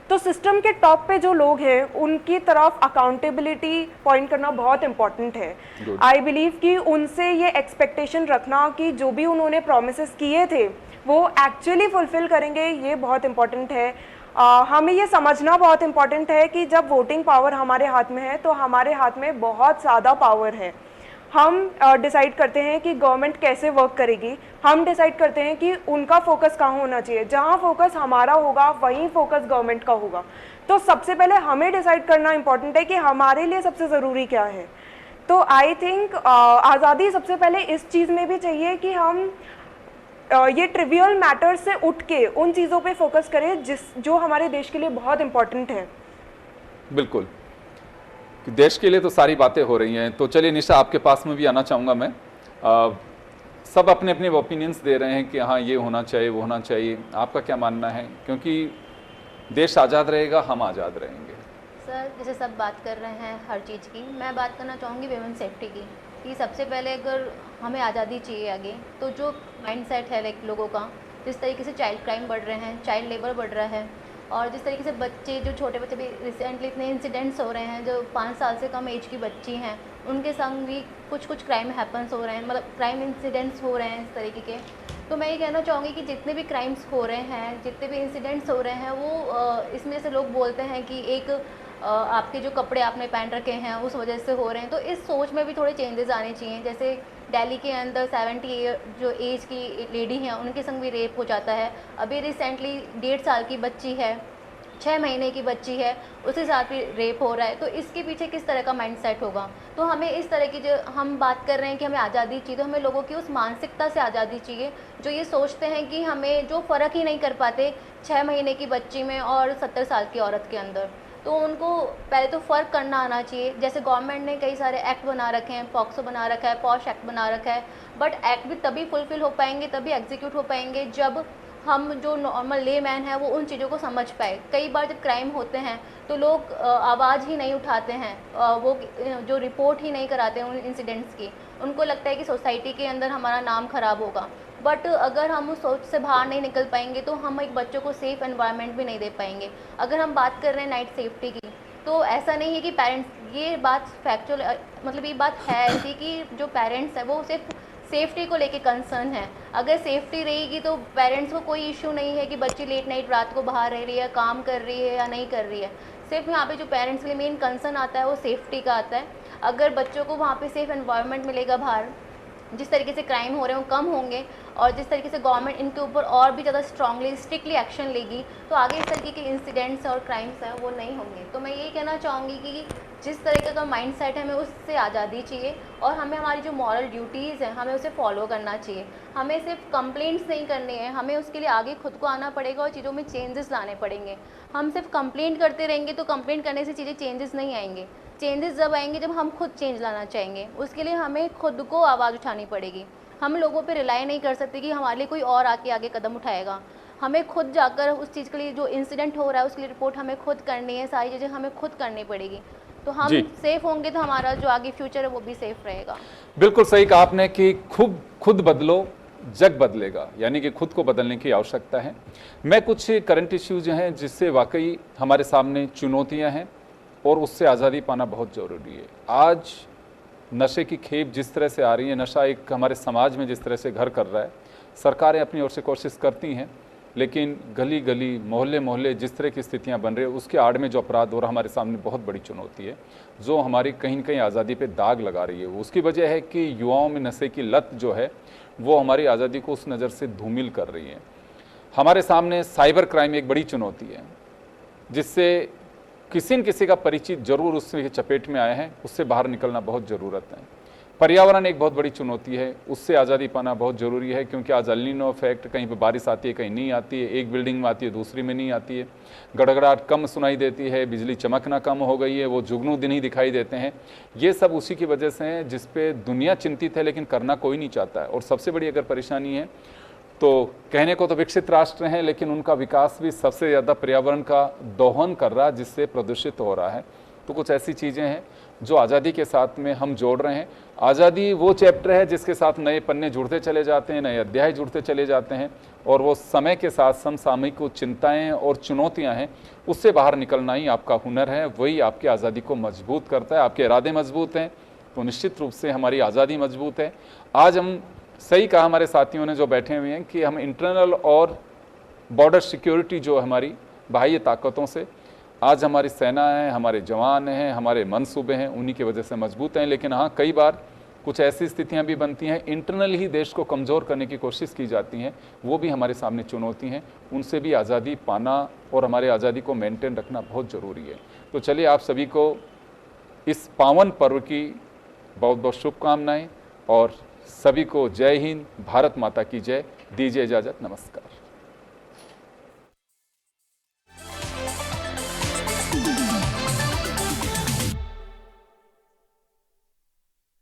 Speaker 5: तो सिस्टम के टॉप पे जो लोग हैं उनकी तरफ अकाउंटेबिलिटी पॉइंट करना बहुत इम्पॉर्टेंट है। आई बिलीव कि उनसे ये एक्सपेक्टेशन रखना कि जो भी उन्होंने प्रोमिसेस किए थे वो एक्चुअली फुलफिल करेंगे, ये बहुत इम्पॉर्टेंट है। हमें ये समझना बहुत इम्पॉर्टेंट है कि जब वोटिंग पावर हमारे हाथ में है तो हमारे हाथ में बहुत ज़्यादा पावर है। हम डिसाइड करते हैं कि गवर्नमेंट कैसे वर्क करेगी, हम डिसाइड करते हैं कि उनका फोकस कहाँ होना चाहिए। जहाँ फोकस हमारा होगा वहीं फोकस गवर्नमेंट का होगा। तो सबसे पहले हमें डिसाइड करना इम्पॉर्टेंट है कि हमारे लिए सबसे ज़रूरी क्या है। तो आई थिंक आज़ादी सबसे पहले इस चीज़ में भी चाहिए कि हम ये ट्रिवियल मैटर्स से उठ के उन चीज़ों पे फोकस करें जो हमारे देश के लिए बहुत इम्पोर्टेंट है।
Speaker 1: बिल्कुल, कि देश के लिए तो सारी बातें हो रही हैं। तो चलिए निशा, आपके पास में भी आना चाहूँगा मैं। सब अपने अपने ओपिनियंस दे रहे हैं कि हाँ ये होना चाहिए, वो होना चाहिए। आपका क्या मानना है? क्योंकि देश आज़ाद रहेगा, हम आज़ाद रहेंगे।
Speaker 9: सर जैसे सब बात कर रहे हैं हर चीज़ की, मैं बात करना चाहूँगी विमेन सेफ्टी की। कि सबसे पहले अगर हमें आज़ादी चाहिए आगे, तो जो माइंडसेट है लाइक लोगों का, जिस तरीके से चाइल्ड क्राइम बढ़ रहे हैं, चाइल्ड लेबर बढ़ रहा है, और जिस तरीके से बच्चे, जो छोटे बच्चे भी रिसेंटली इतने इंसिडेंट्स हो रहे हैं, जो 5 साल से कम एज की बच्ची हैं, उनके संग भी कुछ क्राइम हैपन्स हो रहे हैं, मतलब क्राइम इंसिडेंट्स हो रहे हैं इस तरीके के। तो मैं ये कहना चाहूँगी कि जितने भी क्राइम्स हो रहे हैं, जितने भी इंसिडेंट्स हो रहे हैं, वो इसमें से लोग बोलते हैं कि एक आपके जो कपड़े आपने पहन रखे हैं उस वजह से हो रहे हैं। तो इस सोच में भी थोड़े चेंजेस आने चाहिए। जैसे दिल्ली के अंदर 70 जो एज की लेडी हैं, उनके संग भी रेप हो जाता है। अभी रिसेंटली 1.5 साल की बच्ची है, 6 महीने की बच्ची है, उसके साथ भी रेप हो रहा है। तो इसके पीछे किस तरह का माइंडसेट होगा? तो हमें इस तरह की, जो हम बात कर रहे हैं कि हमें आज़ादी चाहिए, तो हमें लोगों की उस मानसिकता से आज़ादी चाहिए जो ये सोचते हैं कि हमें, जो फ़र्क ही नहीं कर पाते 6 महीने की बच्ची में और 70 साल की औरत के अंदर। तो उनको पहले तो फ़र्क करना आना चाहिए। जैसे गवर्नमेंट ने कई सारे एक्ट बना रखे हैं, पॉक्सो बना रखा है, पॉश एक्ट बना रखा है, बट एक्ट भी तभी फुलफ़िल हो पाएंगे, तभी एग्जीक्यूट हो पाएंगे जब हम जो नॉर्मल ले मैन है वो उन चीज़ों को समझ पाए। कई बार जब क्राइम होते हैं तो लोग आवाज़ ही नहीं उठाते हैं, वो जो रिपोर्ट ही नहीं कराते हैं उन इंसिडेंट्स की। उनको लगता है कि सोसाइटी के अंदर हमारा नाम ख़राब होगा। बट अगर हम उस सोच से बाहर नहीं निकल पाएंगे तो हम एक बच्चों को सेफ़ एनवायरनमेंट भी नहीं दे पाएंगे। अगर हम बात कर रहे हैं नाइट सेफ्टी की, तो ऐसा नहीं है कि पेरेंट्स, ये बात फैक्चुअल, मतलब ये बात है ऐसी कि जो पेरेंट्स हैं वो सिर्फ सेफ्टी को लेके कंसर्न है। अगर सेफ्टी रहेगी तो पेरेंट्स को कोई इशू नहीं है कि बच्ची लेट नाइट रात को बाहर रह रही है, काम कर रही है या नहीं कर रही है। सिर्फ यहाँ पे जो पेरेंट्स के लिए मेन कंसर्न आता है वो सेफ्टी का आता है। अगर बच्चों को वहाँ पे सेफ एनवायरनमेंट मिलेगा बाहर, जिस तरीके से क्राइम हो रहे हैं वो कम होंगे, और जिस तरीके से गवर्नमेंट इनके ऊपर और भी ज़्यादा स्ट्रांगली स्ट्रिक्टली एक्शन लेगी, तो आगे इस तरीके के इंसिडेंट्स और क्राइम्स हैं वो नहीं होंगे। तो मैं यही कहना चाहूँगी कि जिस तरीके का माइंडसेट है, हमें उससे आज़ादी चाहिए, और हमें हमारी जो मॉरल ड्यूटीज़ हैं हमें उसे फॉलो करना चाहिए। हमें सिर्फ कंप्लेंट्स नहीं करनी है, हमें उसके लिए आगे खुद को आना पड़ेगा और चीज़ों में चेंजेस लाने पड़ेंगे। हम सिर्फ कंप्लेंट करते रहेंगे तो कंप्लेंट करने से चीज़ें चेंजेस नहीं आएंगे। चेंजेस जब आएंगे जब हम खुद चेंज लाना चाहेंगे। उसके लिए हमें खुद को आवाज़ उठानी पड़ेगी। हम लोगों पे रिलाई नहीं कर सकते कि हमारे लिए कोई और आगे कदम उठाएगा। हमें खुद जाकर उस चीज़ के लिए, जो इंसिडेंट हो रहा है उसके लिए रिपोर्ट हमें खुद करनी है, सारी चीज़ें हमें खुद करनी पड़ेगी। तो हम सेफ होंगे तो हमारा जो आगे फ्यूचर है वो भी सेफ रहेगा।
Speaker 1: बिल्कुल सही कहा आपने कि खुद बदलो जग बदलेगा, यानी कि खुद को बदलने की आवश्यकता है। मैं कुछ करंट इश्यूज हैं जिससे वाकई हमारे सामने चुनौतियां हैं और उससे आज़ादी पाना बहुत ज़रूरी है। आज नशे की खेप जिस तरह से आ रही है, नशा एक हमारे समाज में जिस तरह से घर कर रहा है, सरकारें अपनी ओर से कोशिश करती हैं, लेकिन गली गली, मोहल्ले मोहल्ले जिस तरह की स्थितियां बन रही है, उसके आड़ में जो अपराध हो रहा है हमारे सामने बहुत बड़ी चुनौती है, जो हमारी कहीं न कहीं आज़ादी पे दाग लगा रही है। उसकी वजह है कि युवाओं में नशे की लत जो है वो हमारी आज़ादी को उस नज़र से धूमिल कर रही है। हमारे सामने साइबर क्राइम एक बड़ी चुनौती है, जिससे किसी न किसी का परिचित जरूर उसके चपेट में आए हैं, उससे बाहर निकलना बहुत ज़रूरत है। पर्यावरण एक बहुत बड़ी चुनौती है, उससे आज़ादी पाना बहुत ज़रूरी है, क्योंकि आज एल नीनो इफेक्ट, कहीं पे बारिश आती है कहीं नहीं आती है, एक बिल्डिंग में आती है दूसरी में नहीं आती है, गड़गड़ाहट कम सुनाई देती है, बिजली चमकना कम हो गई है, वो जुगनू दिन ही दिखाई देते हैं। ये सब उसी की वजह से हैं जिस पे दुनिया चिंतित है, लेकिन करना कोई नहीं चाहता है। और सबसे बड़ी अगर परेशानी है तो कहने को तो विकसित राष्ट्र हैं, लेकिन उनका विकास भी सबसे ज़्यादा पर्यावरण का दोहन कर रहा है, जिससे प्रदूषित हो रहा है। तो कुछ ऐसी चीज़ें हैं जो आज़ादी के साथ में हम जोड़ रहे हैं। आज़ादी वो चैप्टर है जिसके साथ नए पन्ने जुड़ते चले जाते हैं, नए अध्याय जुड़ते चले जाते हैं, और वो समय के साथ समसामयिक चिंताएँ और चुनौतियाँ हैं, उससे बाहर निकलना ही आपका हुनर है। वही आपकी आज़ादी को मजबूत करता है। आपके इरादे मजबूत हैं तो निश्चित रूप से हमारी आज़ादी मजबूत है। आज हम, सही कहा हमारे साथियों ने जो बैठे हुए हैं, कि हम इंटरनल और बॉर्डर सिक्योरिटी जो हमारी बाह्य ताकतों से। आज हमारी सेना है, हमारे जवान हैं, हमारे मंसूबे हैं, उन्हीं की वजह से मजबूत हैं। लेकिन हाँ, कई बार कुछ ऐसी स्थितियां भी बनती हैं, इंटरनल ही देश को कमज़ोर करने की कोशिश की जाती हैं, वो भी हमारे सामने चुनौती हैं। उनसे भी आज़ादी पाना और हमारे आज़ादी को मेंटेन रखना बहुत ज़रूरी है। तो चलिए, आप सभी को इस पावन पर्व की बहुत बहुत शुभकामनाएं और सभी को जय हिंद, भारत माता की जय। दीजिए इजाज़त, नमस्कार।